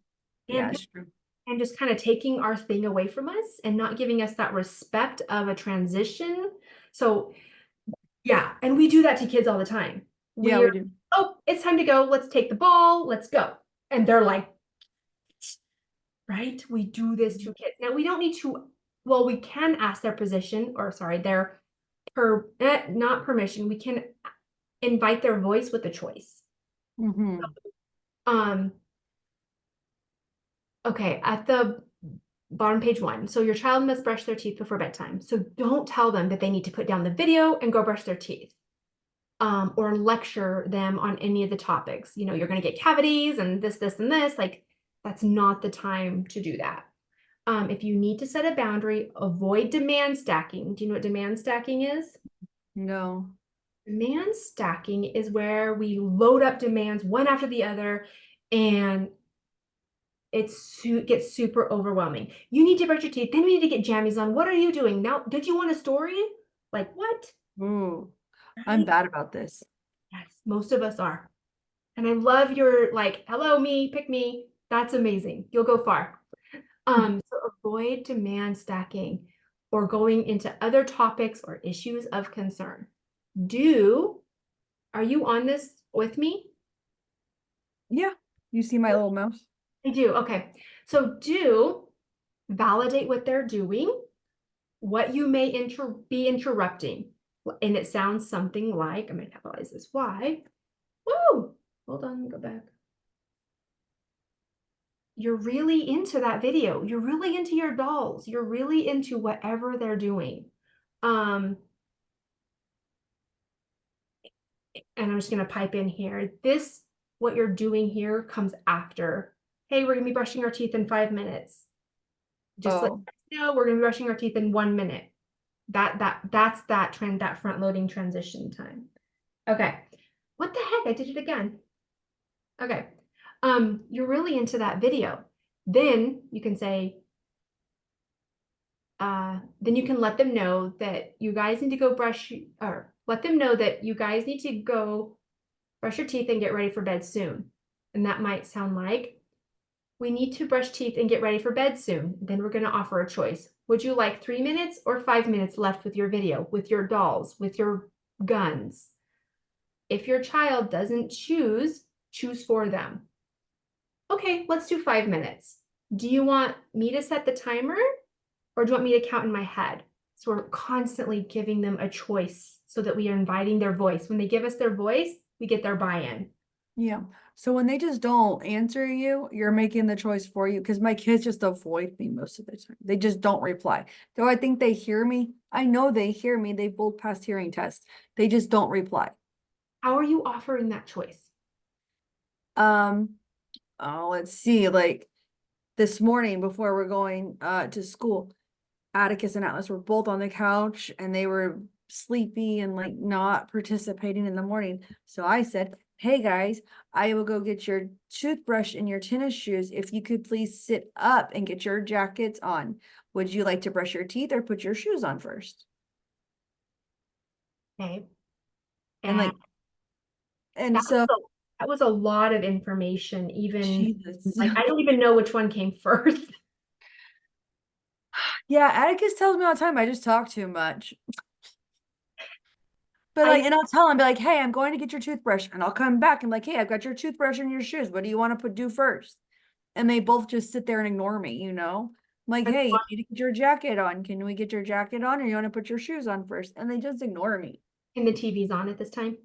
Yeah, And it's true. and just kind of taking our thing away from us and not giving us that respect of a transition. So yeah, and we do that to kids all the time. Yeah, We're, we do. oh, it's time to go. Let's take the ball. Let's go. And they're like, right? We do this to kids. Now we don't need to, well, we can ask their position or sorry, their not permission. We can invite their voice with a choice. Mm-hmm. Um, okay, at the bottom page 1. So your child must brush their teeth before bedtime. So don't tell them that they need to put down the video and go brush their teeth. Or lecture them on any of the topics. You know, you're going to get cavities and this, and this. Like, that's not the time to do that. If you need to set a boundary, avoid demand stacking. Do you know what demand stacking is? No. Demand stacking is where we load up demands one after the other and it gets super overwhelming. You need to brush your teeth, then we need to get jammies on. What are you doing now? Did you want a story? Like what? Ooh, I'm Right? bad about this. Yes, most of us are. And I love your like, hello me, pick me. That's amazing. You'll go far. So avoid demand stacking or going into other topics or issues of concern. Are you on this with me? Yeah. You see my little mouse? I do. Okay. So validate what they're doing, what you may be interrupting. And it sounds something like, I'm going to capitalize this Y. Woo! Hold on, go back. You're really into that video. You're really into your dolls. You're really into whatever they're doing. And I'm just going to pipe in here. What you're doing here comes after. Hey, we're going to be brushing our teeth in 5 minutes. Just let Oh. you know, we're going to be brushing our teeth in 1 minute. That's that front loading transition time. Okay. What the heck? I did it again. Okay. You're really into that video. Then you can say, then you can let them know that you guys need to go brush, or let them know that you guys need to go brush your teeth and get ready for bed soon. And that might sound like, we need to brush teeth and get ready for bed soon. Then we're going to offer a choice. Would you like 3 minutes or 5 minutes left with your video, with your dolls, with your guns? If your child doesn't choose for them. Okay, let's do 5 minutes. Do you want me to set the timer or do you want me to count in my head? So we're constantly giving them a choice so that we are inviting their voice. When they give us their voice, we get their buy-in. Yeah. So when they just don't answer you, you're making the choice for you. Because my kids just avoid me most of the time. They just don't reply. Do I think they hear me? I know they hear me. They've both passed hearing tests. They just don't reply. How are you offering that choice? Oh, let's see. Like this morning before we're going to school, Atticus and Atlas were both on the couch and they were sleepy and like not participating in the morning. So I said, hey guys, I will go get your toothbrush and your tennis shoes. If you could please sit up and get your jackets on. Would you like to brush your teeth or put your shoes on first? Okay. And like, and that so, was a, that was a lot of information, even Jesus. like I don't even know which one came first. Yeah, Atticus tells me all the time, I just talk too much. But I like, and I'll tell him, be like, hey, I'm going to get your toothbrush. And I'll come back and like, hey, I've got your toothbrush and your shoes. What do you want to do first? And they both just sit there and ignore me, you know? I'm like, that's hey, you why need to get your jacket on. Can we get your jacket on or you want to put your shoes on first? And they just ignore me. and the TV's on at this time.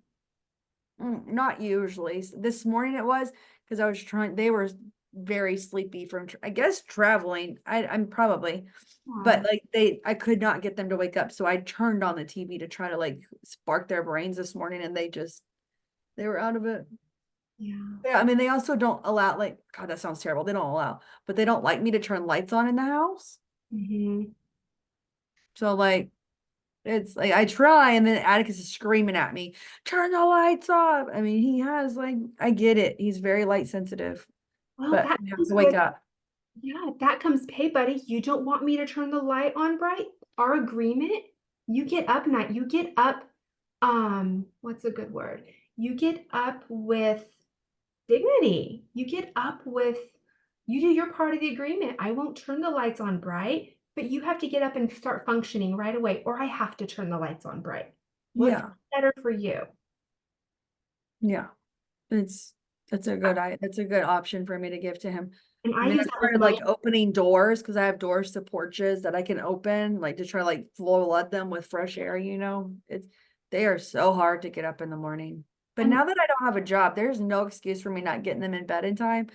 Not usually. This morning it was because I was trying, they were very sleepy from, I guess, traveling. I'm probably, but like I could not get them to wake up. So I turned on the TV to try to like spark their brains this morning and they were out of it. Yeah. Yeah, I mean, they also don't allow, like, God, that sounds terrible. They don't allow, but they don't like me to turn lights on in the house. Mm-hmm. So, like, it's like I try, and then Atticus is screaming at me, turn the lights off. I mean, he has, like, I get it. He's very light sensitive, Well, but that we have comes to wake with, up. yeah, that comes, hey, buddy, you don't want me to turn the light on bright? Our agreement, you get up night, you get up, what's a good word? You get up with dignity. You get up with, you do your part of the agreement. I won't turn the lights on bright, but you have to get up and start functioning right away, or I have to turn the lights on bright. What's Yeah, better for you? yeah. It's that's a good option for me to give to him. And I I mean, use I that with started my, like opening doors because I have doors to porches that I can open, like to try to like flood them with fresh air, you know. They are so hard to get up in the morning. But and now that I don't have a job, there's no excuse for me not getting them in bed in time.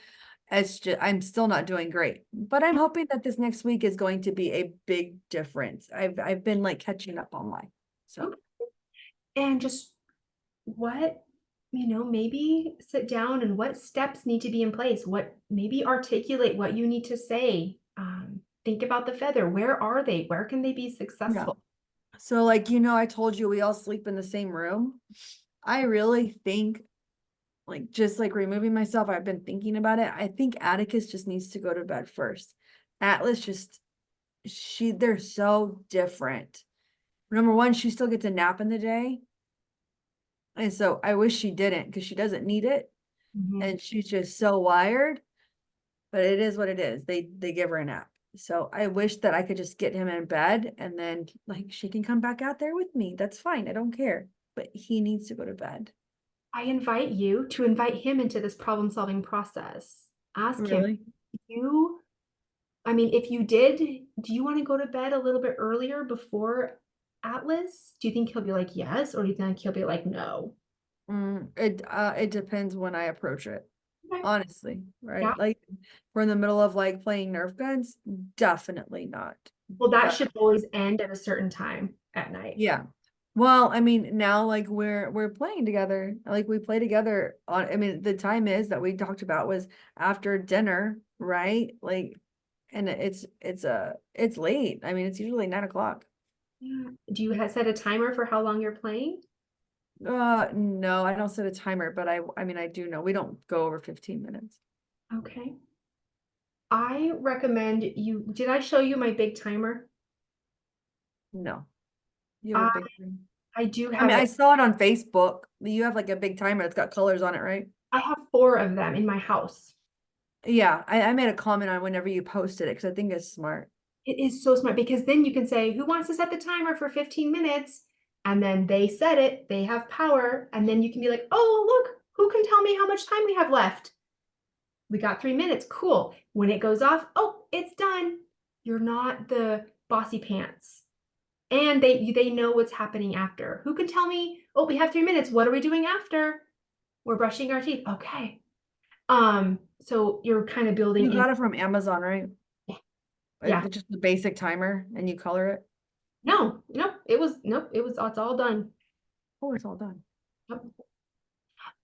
It's just I'm still not doing great. But I'm hoping that this next week is going to be a big difference. I've been like catching up on life. So and just what, maybe sit down and what steps need to be in place, what, maybe articulate what you need to say. Think about the feather. Where are they? Where can they be yeah. successful? So like I told you we all sleep in the same room. I really think like just like removing myself, I've been thinking about it. I think Atticus just needs to go to bed first. Atlas just they're so different. Number one, she still gets a nap in the day. And so I wish she didn't because she doesn't need it. Mhm. And she's just so wired. But it is what it is. They give her a nap. So I wish that I could just get him in bed and then like she can come back out there with me. That's fine. I don't care. But he needs to go to bed. I invite you to invite him into this problem solving process. Ask him, Really? you, I mean, if you did, do you want to go to bed a little bit earlier before Atlas? Do you think he'll be like yes, or do you think he'll be like no? It depends when I approach it. Okay. Honestly, Yeah. right? Like we're in the middle of like playing Nerf guns, definitely not. Well, that But should always end at a certain time at night. yeah. Well, I mean, now like we're playing together. Like we play together on I mean, the time is that we talked about was after dinner, right? Like and it's late. I mean, it's usually 9 o'clock. Yeah. Do you set a timer for how long you're playing? No, I don't set a timer, but I mean I do know we don't go over 15 minutes. Okay. I recommend you, did I show you my big timer? No. You have a I big one. I do I have mean, I it. saw it on Facebook. You have like a big timer. It's got colors on it, right? I have 4 of them in my house. Yeah, I made a comment on whenever you posted it because I think it's smart. It is so smart because then you can say, who wants to set the timer for 15 minutes? And then they set it, they have power. And then you can be like, oh, look, who can tell me how much time we have left? We got 3 minutes. Cool. When it goes off, oh, it's done. You're not the bossy pants. And they know what's happening after. Who can tell me, oh, we have 3 minutes. What are we doing after? We're brushing our teeth. Okay. So you're kind of building You in. got it from Amazon, right? Yeah. It's just the basic timer and you color it. No, it was nope, it's all done. Oh, it's all done. Yep.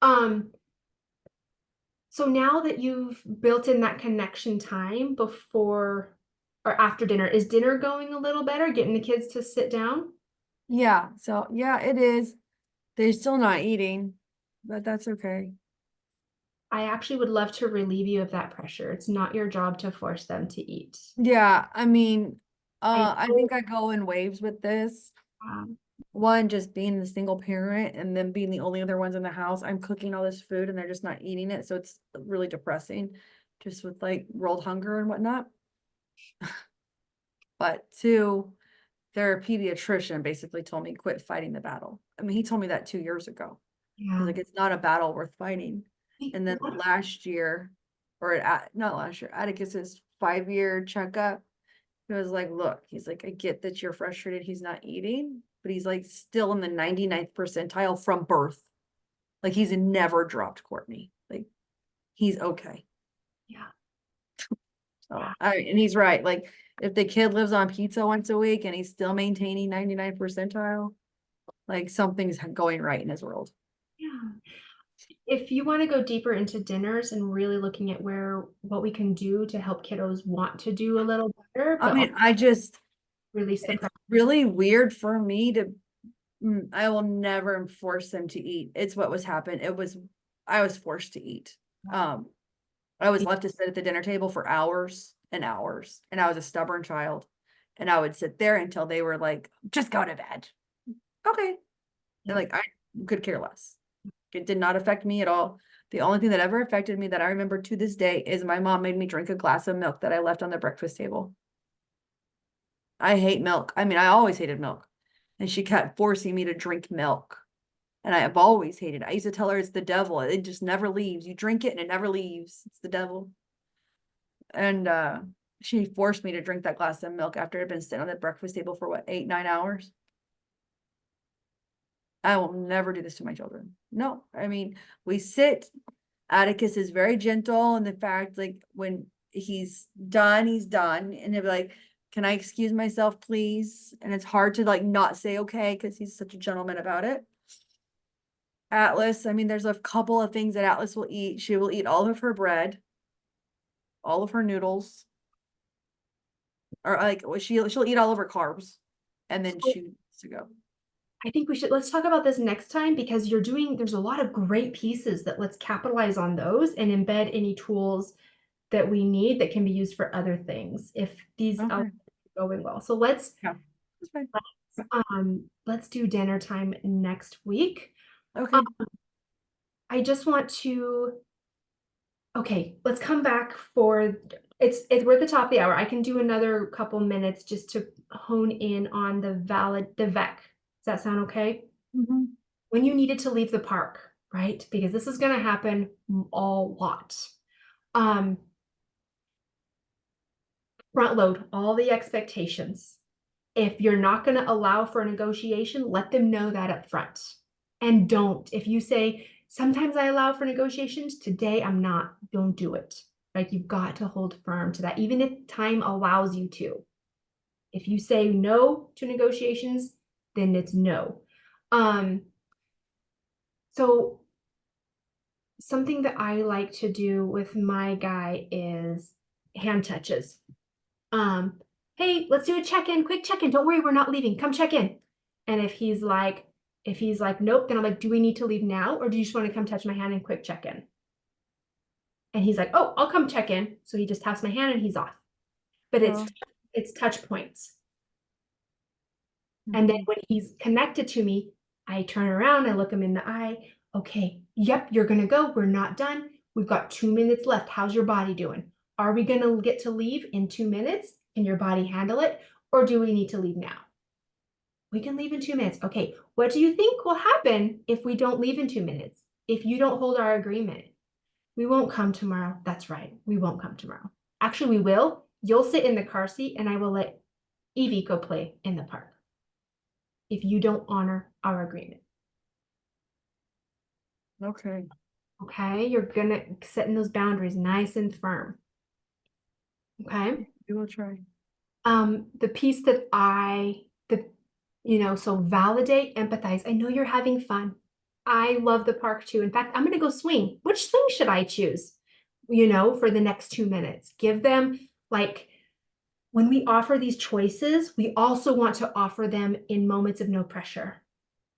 Um, so now that you've built in that connection time before or after dinner, is dinner going a little better, getting the kids to sit down? Yeah, so yeah, it is. They're still not eating, but that's okay. I actually would love to relieve you of that pressure. It's not your job to force them to eat. Yeah, I mean, I I know, think I go in waves with this. um, One, just being the single parent and then being the only other ones in the house. I'm cooking all this food and they're just not eating it. So it's really depressing, just with like world hunger and whatnot. But two, their pediatrician basically told me quit fighting the battle. I mean, he told me that 2 years ago. He's yeah. like, it's not a battle worth fighting. Wait, And then what? last year, or not last year, Atticus's 5-year checkup, he was like, look, he's like, I get that you're frustrated he's not eating, but he's like still in the 99th percentile from birth. Like he's never dropped Courtney. Like he's okay. Yeah. So and he's right. Like if the kid lives on pizza once a week and he's still maintaining 99th percentile, like something's going right in his world. Yeah. If you want to go deeper into dinners and really looking at what we can do to help kiddos want to do a little better, I but mean, also release the it's pressure. really weird for me to, I will never force them to eat. It's what was happened. I was forced to eat. Um, I was left to sit at the dinner table for hours and hours, and I was a stubborn child. And I would sit there until they were like, just go to bed. Okay. And like, I could care less. It did not affect me at all. The only thing that ever affected me that I remember to this day is my mom made me drink a glass of milk that I left on the breakfast table. I hate milk. I mean, I always hated milk. And she kept forcing me to drink milk. And I have always hated it. I used to tell her it's the devil. It just never leaves. You drink it and it never leaves. It's the devil. And she forced me to drink that glass of milk after it had been sitting on the breakfast table for what, 8, 9 hours. I will never do this to my children. No, I mean, we sit. Atticus is very gentle in the fact, like, when he's done, he's done. And he'll be like, can I excuse myself, please? And it's hard to like not say okay because he's such a gentleman about it. Atlas, I mean, there's a couple of things that Atlas will eat. She will eat all of her bread, all of her noodles, or like she'll eat all of her carbs, and then So she needs to go. I think let's talk about this next time because there's a lot of great pieces that let's capitalize on those and embed any tools that we need that can be used for other things if these are Okay. going well. So Yeah, that's fine. let's do dinner time next week. Okay. I just want to, okay, let's come back for, we're at the top of the hour. I can do another couple minutes just to hone in on the VEC. Does that sound okay? Mhm. When you needed to leave the park, right? Because this is going to happen a lot. Front load all the expectations. If you're not going to allow for a negotiation, let them know that up front. And don't. If you say, sometimes I allow for negotiations, today I'm not, don't do it. Like you've got to hold firm to that, even if time allows you to. If you say no to negotiations, then it's no. So something that I like to do with my guy is hand touches. Hey, let's do a check-in, quick check-in. Don't worry, we're not leaving. Come check in. And if he's like, nope, then I'm like, do we need to leave now? Or do you just want to come touch my hand and quick check-in? And he's like, oh, I'll come check in. So he just taps my hand and he's off. But it's touch points. And then Mhm. when he's connected to me, I turn around, I look them in the eye. Okay, yep, you're gonna go. We're not done. We've got 2 minutes left. How's your body doing? Are we gonna get to leave in 2 minutes? Can your body handle it? Or do we need to leave now? We can leave in 2 minutes. Okay, what do you think will happen if we don't leave in 2 minutes? If you don't hold our agreement? We won't come tomorrow. That's right. We won't come tomorrow. Actually, we will. You'll sit in the car seat and I will let Evie go play in the park if you don't honor our agreement. Okay, Okay, you're gonna setting those boundaries nice and firm. Okay. we will try. The piece that so validate, empathize. I know you're having fun. I love the park too. In fact, I'm gonna go swing. Which swing should I choose? For the next 2 minutes. Give them like when we offer these choices, we also want to offer them in moments of no pressure.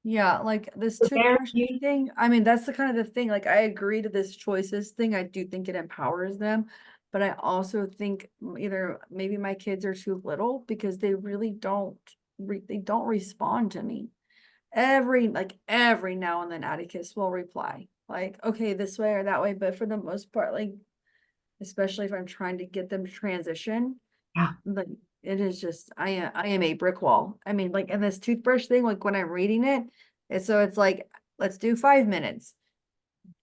Yeah, like this So there toothbrush you thing, I mean, that's the kind of the thing, like, I agree to this choices thing, I do think it empowers them, but I also think either maybe my kids are too little because they really they don't respond to me. Every now and then Atticus will reply, like, okay, this way or that way, but for the most part, like, especially if I'm trying to get them to transition, Yeah. like, it is just I am a brick wall. I mean, like, and this toothbrush thing, like, when I'm reading it, it's like, "Let's do 5 minutes."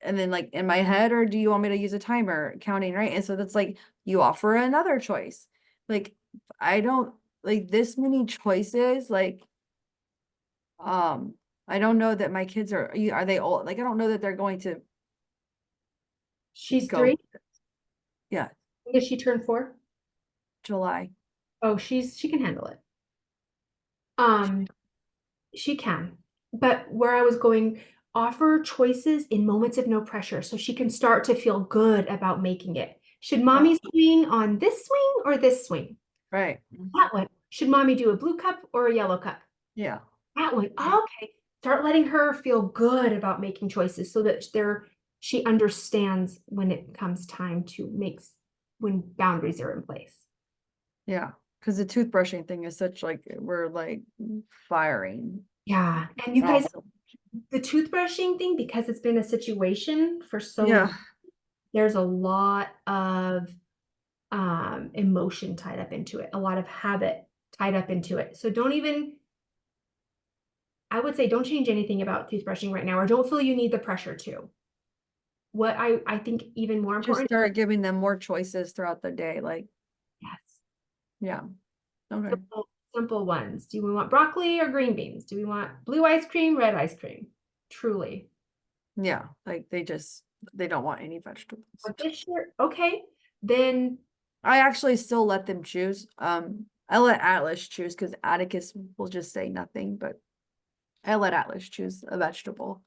And then, like, in my head, "Or do you want me to use a timer?" Counting, right? And so that's like, you offer another choice. Like, I don't like, this many choices, like, um, I don't know that my kids are they old? Like, I don't know that they're going to She's go 3. yeah, Does she turn 4? July. Oh, she can handle it. Um, she can. But where I was going, offer choices in moments of no pressure so she can start to feel good about making it. Should Yeah, mommy swing on this swing or this swing? right. That one. Should mommy do a blue cup or a yellow cup? Yeah. That one. Okay. Start letting her feel good about making choices so that she understands when it comes time to when boundaries are in place. Yeah, because the toothbrushing thing is such like we're like firing. Yeah. And you guys, Awesome. the toothbrushing thing, because it's been a situation for so Yeah, long, there's a lot of emotion tied up into it, a lot of habit tied up into it. So I would say don't change anything about toothbrushing right now, or don't feel you need the pressure to. What I think even more just important, start giving them more choices throughout the day. Like, yes, yeah, okay. simple ones. Do we want broccoli or green beans? Do we want blue ice cream, red ice cream? Truly. Yeah, like they don't want any vegetables. Okay, sure. Okay. Then I actually still let them choose. I let Atlas choose because Atticus will just say nothing, but I let Atlas choose a vegetable.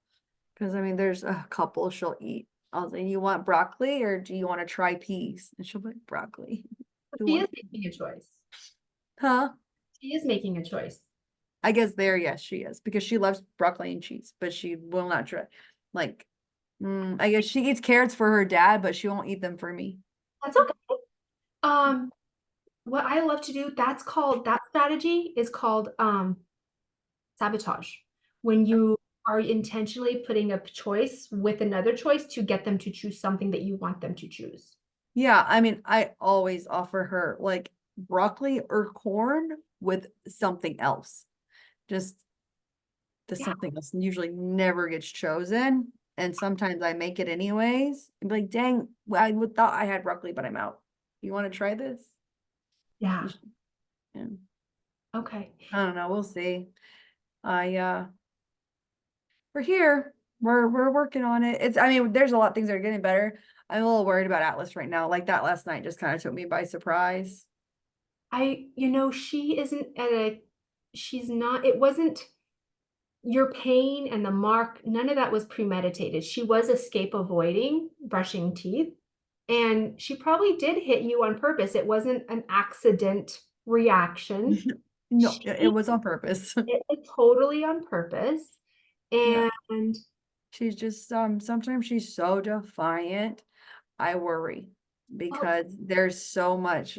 Because I mean, there's a couple she'll eat. I'll say, you want broccoli or do you want to try peas? And she'll be like, broccoli. Who she is wants making a choice. huh? She is making a choice. I guess there, yes, she is because she loves broccoli and cheese, but she will not try. Like, I guess she eats carrots for her dad, but she won't eat them for me. That's okay. Um, what I love to do, that strategy is called sabotage. When you are intentionally putting a choice with another choice to get them to choose something that you want them to choose. Yeah, I mean, I always offer her like broccoli or corn with something else. Just the Yeah, something else usually never gets chosen. And sometimes I make it anyways. And be like, dang, I would thought I had broccoli, but I'm out. You want to try this? yeah. Yeah. Okay. I don't know. We'll see. I we're here. We're working on it. It's I mean, there's a lot of things that are getting better. I'm a little worried about Atlas right now. Like that last night just kind of took me by surprise. She isn't she's not, it wasn't your pain and the mark, none of that was premeditated. She was escape avoiding brushing teeth, and she probably did hit you on purpose. It wasn't an accident reaction. No, She it was on purpose. did it totally on purpose. Yeah. And She's just sometimes she's so defiant. I worry oh, because there's so much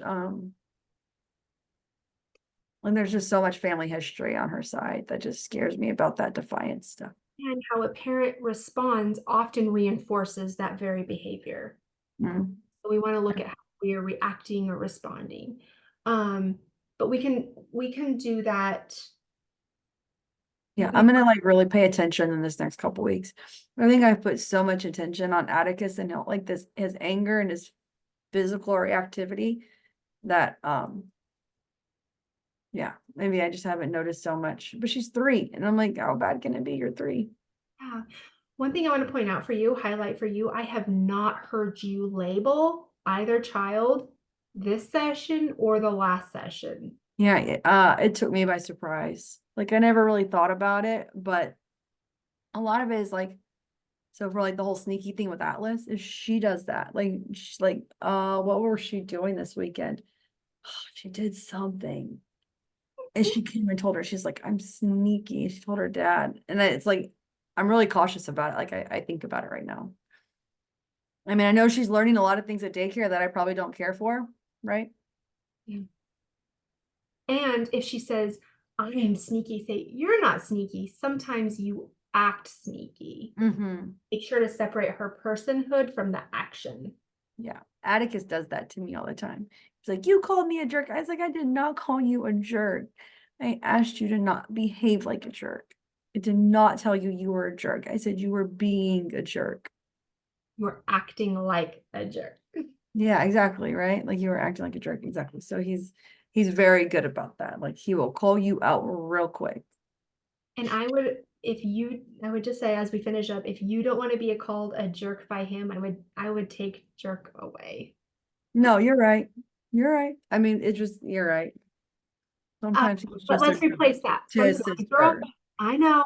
And there's just so much family history on her side that just scares me about that defiance stuff. And how a parent responds often reinforces that very behavior. Mm. So we want to look at how we are reacting or responding. But we can do that. Yeah, We I'm gonna like really pay attention in this next couple weeks. I think I've put so much attention on Atticus and how like this his anger and his physical reactivity that yeah, maybe I just haven't noticed so much. But she's 3, and I'm like, how bad can it be? You're 3. Yeah. One thing I want to point out for you, highlight for you, I have not heard you label either child this session or the last session. Yeah, it took me by surprise. Like I never really thought about it, but a lot of it is like, so for like the whole sneaky thing with Atlas, is she does that. Like she's like, what was she doing this weekend? She did something. And she came and told her, she's like, I'm sneaky. She told her dad. And it's like, I'm really cautious about it. Like I think about it right now. I mean, I know she's learning a lot of things at daycare that I probably don't care for, right? Yeah. And if she says, I am sneaky, say, you're not sneaky. Sometimes you act sneaky. Mm-hmm. Make sure to separate her personhood from the action. Yeah. Atticus does that to me all the time. He's like, you called me a jerk. I was like, I did not call you a jerk. I asked you to not behave like a jerk. I did not tell you you were a jerk. I said you were being a jerk. You're acting like a jerk. Yeah, exactly, right? Like you were acting like a jerk. Exactly. So he's very good about that. Like he will call you out real quick. And I would just say as we finish up, if you don't want to be called a jerk by him, I would take jerk away. No, you're right. You're right. I mean, you're right. Uh, Sometimes he's but just a let's jerk replace that. to his Sometimes like, girl, sister. I know.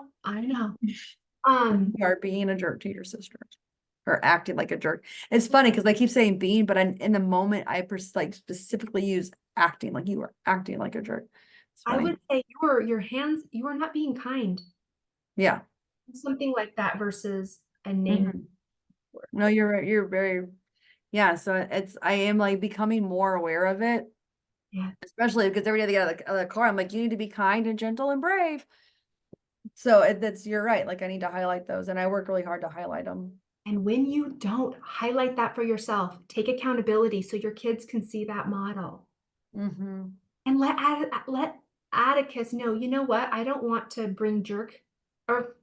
You are being a jerk to your sister or acting like a jerk. It's funny because I keep saying being, but in the moment like specifically use acting like you were acting like a jerk. It's I funny. would say you are not being kind. Yeah. Something like that versus a name Mhm. word. No, you're right. You're very, yeah. So I am like becoming more aware of it, Yeah. especially because every day they get out of the car, I'm like, you need to be kind and gentle and brave. So you're right. Like I need to highlight those and I work really hard to highlight them. And when you don't highlight that for yourself, take accountability so your kids can see that model. Mm-hmm. And let Atticus know, you know what? I don't want to bring jerk or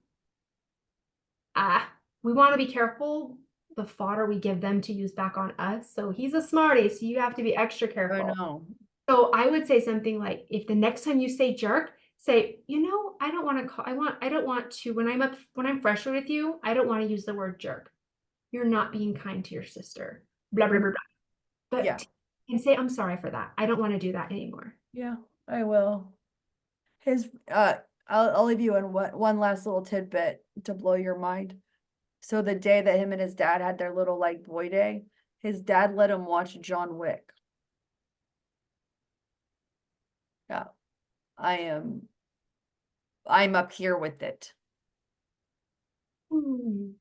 we want to be careful the fodder we give them to use back on us. So he's a smarty, so you have to be extra I careful. know. So I would say something like, if the next time you say jerk, say, I don't want to, when I'm frustrated with you, I don't want to use the word jerk. You're not being kind to your sister, blah, blah, blah, blah. Yeah. But, and say, I'm sorry for that. I don't want to do that anymore. Yeah, I will. His I'll leave you in one last little tidbit to blow your mind. So the day that him and his dad had their little like boy day, his dad let him watch John Wick. Yeah, I am I'm up here with it. Hmm.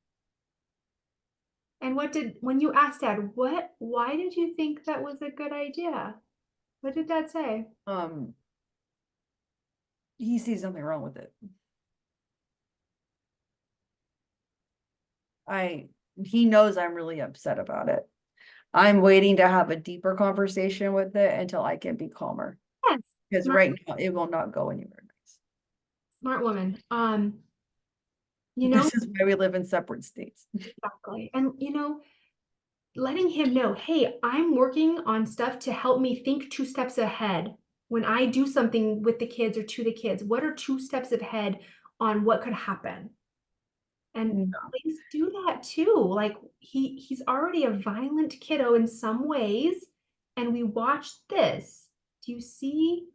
And when you asked dad, why did you think that was a good idea? What did dad say? Um, he sees nothing wrong with it. I he knows I'm really upset about it. I'm waiting to have a deeper conversation with it until I can be calmer. Yes, Because smart, right now it will not go anywhere nice. smart woman. This is why we live in separate states. Exactly. And letting him know, hey, I'm working on stuff to help me think 2 steps ahead. When I do something with the kids or to the kids, what are 2 steps ahead on what could happen? And No. please do that too. Like he's already a violent kiddo in some ways, and we watched this. Do you see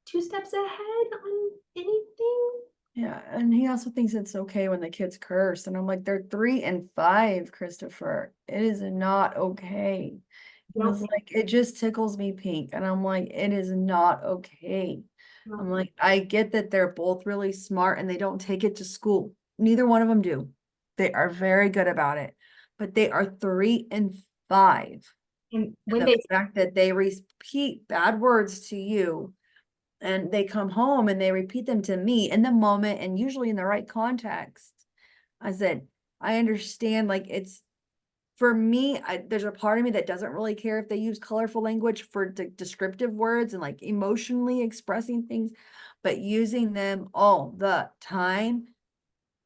2 steps ahead on anything? Yeah, and he also thinks it's okay when the kids curse, and I'm like, they're 3 and 5, Christopher. It is not okay. You And don't it's like it just tickles me pink, and I'm like, it is not okay. I'm think like, I get that they're both really smart and they don't take it to school. Neither one of them do. They are very good about it, but they are 3 and 5. and And when the they fact that they repeat bad words to you and they come home and they repeat them to me in the moment and usually in the right context. I said, I understand, like, it's for me, there's a part of me that doesn't really care if they use colorful language for descriptive words and like emotionally expressing things, but using them all the time,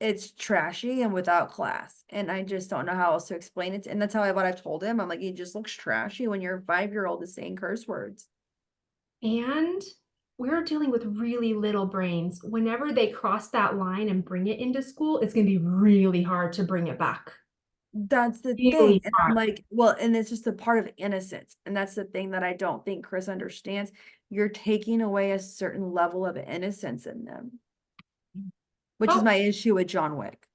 it's trashy and without class. And I just don't know how else to explain it. And that's how what I've told him. I'm like, it just looks trashy when your 5-year-old is saying curse words. And we're dealing with really little brains. Whenever they cross that line and bring it into school, it's going to be really hard to bring it back. That's the thing. Really And I'm hard. like, well, and it's just a part of innocence. And that's the thing that I don't think Chris understands. You're taking away a certain level of innocence in them, which is Oh, my issue with John Wick.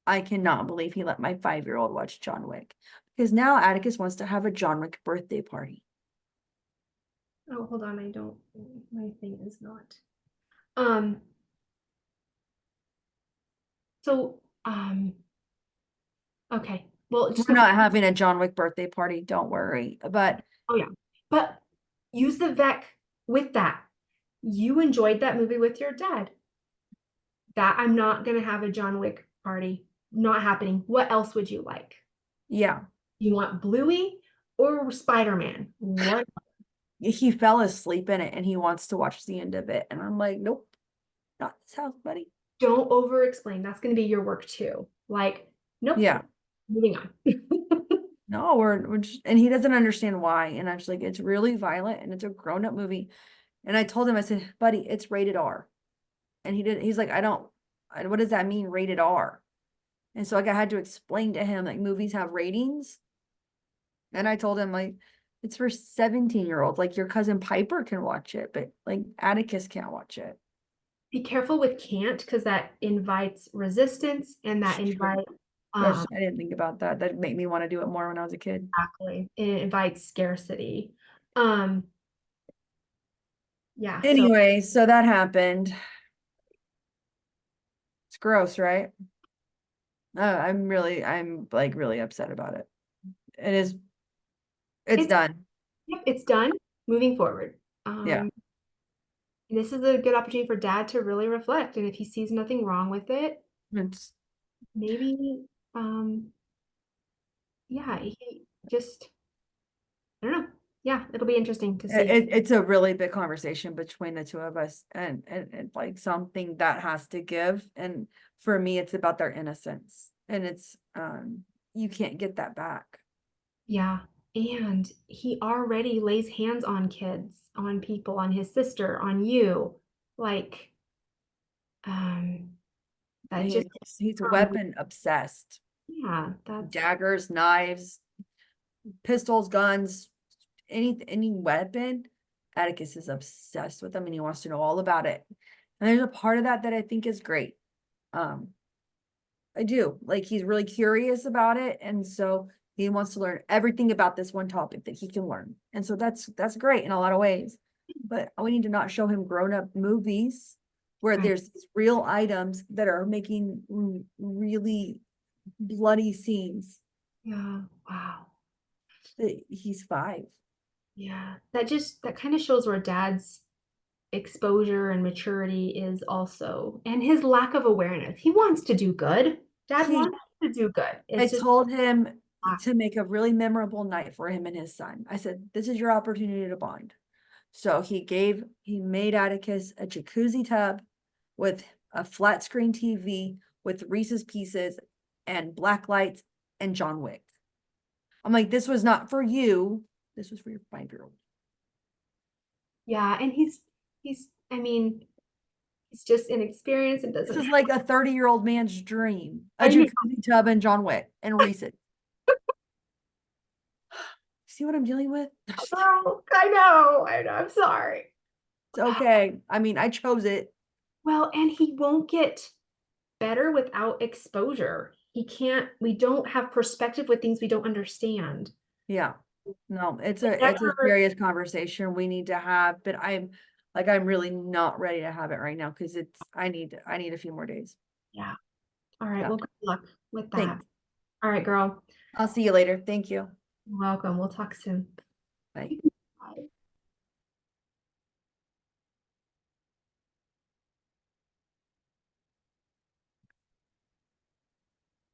I cannot believe he let my 5-year-old watch John Wick because now Atticus wants to have a John Wick birthday party. oh, hold on. I don't, my thing is not. Um, so, okay. Well, just We're not having a John Wick birthday party, don't worry. But oh yeah, but use the VEC with that. You enjoyed that movie with your dad. That I'm not gonna have a John Wick party. Not happening. What else would you like? yeah, You want Bluey or Spider-Man? What? he fell asleep in it and he wants to watch the end of it. And I'm like, nope, not this house, buddy. Don't over explain. That's gonna be your work too. Like, nope. Yeah. Moving on. No, we're just, and he doesn't understand why. And I'm just like, it's really violent and it's a grown-up movie. And I told him, I said, buddy, it's rated R. And he's like, what does that mean, rated R? And so like I had to explain to him like movies have ratings. And I told him like it's for 17-year-olds. Like your cousin Piper can watch it, but like Atticus can't watch it. Be careful with can't because that invites resistance and that It's true. invites Gosh, I didn't think about that. That made me want to do it more when I was a kid. exactly. It invites scarcity. Um, yeah, so Anyway, so that happened. It's gross, right? I'm like really upset about it. It is, it's it's done. yep, it's done. Moving forward. Yeah. This is a good opportunity for dad to really reflect. And if he sees nothing wrong with it, It's maybe yeah, he just I don't know. Yeah, it'll be interesting to see. it's a really big conversation between the two of us and like something that has to give. And for me, it's about their innocence. And it's you can't get that back. Yeah. And he already lays hands on kids, on people, on his sister, on you. Like, that just He's um, weapon obsessed. yeah, that's Daggers, knives, pistols, guns, any weapon. Atticus is obsessed with them and he wants to know all about it. And there's a part of that that I think is great. Um, I do. Like he's really curious about it. And so he wants to learn everything about this one topic that he can learn. And so that's great in a lot of ways. But we need to not show him grown-up movies where right. there's these real items that are making really bloody scenes. Yeah. Wow. He's 5. Yeah. That kind of shows where dad's exposure and maturity is also, and his lack of awareness. He wants to do good. Dad He wants to do good. I It's just told him to make a really memorable night for him and his son. I said, this is your opportunity to bond. So he made Atticus a jacuzzi tub with a flat screen TV with Reese's Pieces and black lights and John Wick. I'm like, this was not for you. This was for your 5-year-old. yeah, and I mean, he's just inexperienced and This doesn't is like a 30-year-old man's dream. A I know. jacuzzi tub and John Wick and Reese's. See what I'm dealing with? Oh, I know. I'm sorry. It's okay. I mean, I chose it. Well, and he won't get better without exposure. We don't have perspective with things we don't understand. Yeah. No, it's It a never, serious conversation we need to have, but I'm really not ready to have it right now because I need a few more days. yeah. All right. Yeah. Well, good luck with that. Thanks. All right, girl. I'll see you later. Thank you. You're welcome. We'll talk soon. Bye.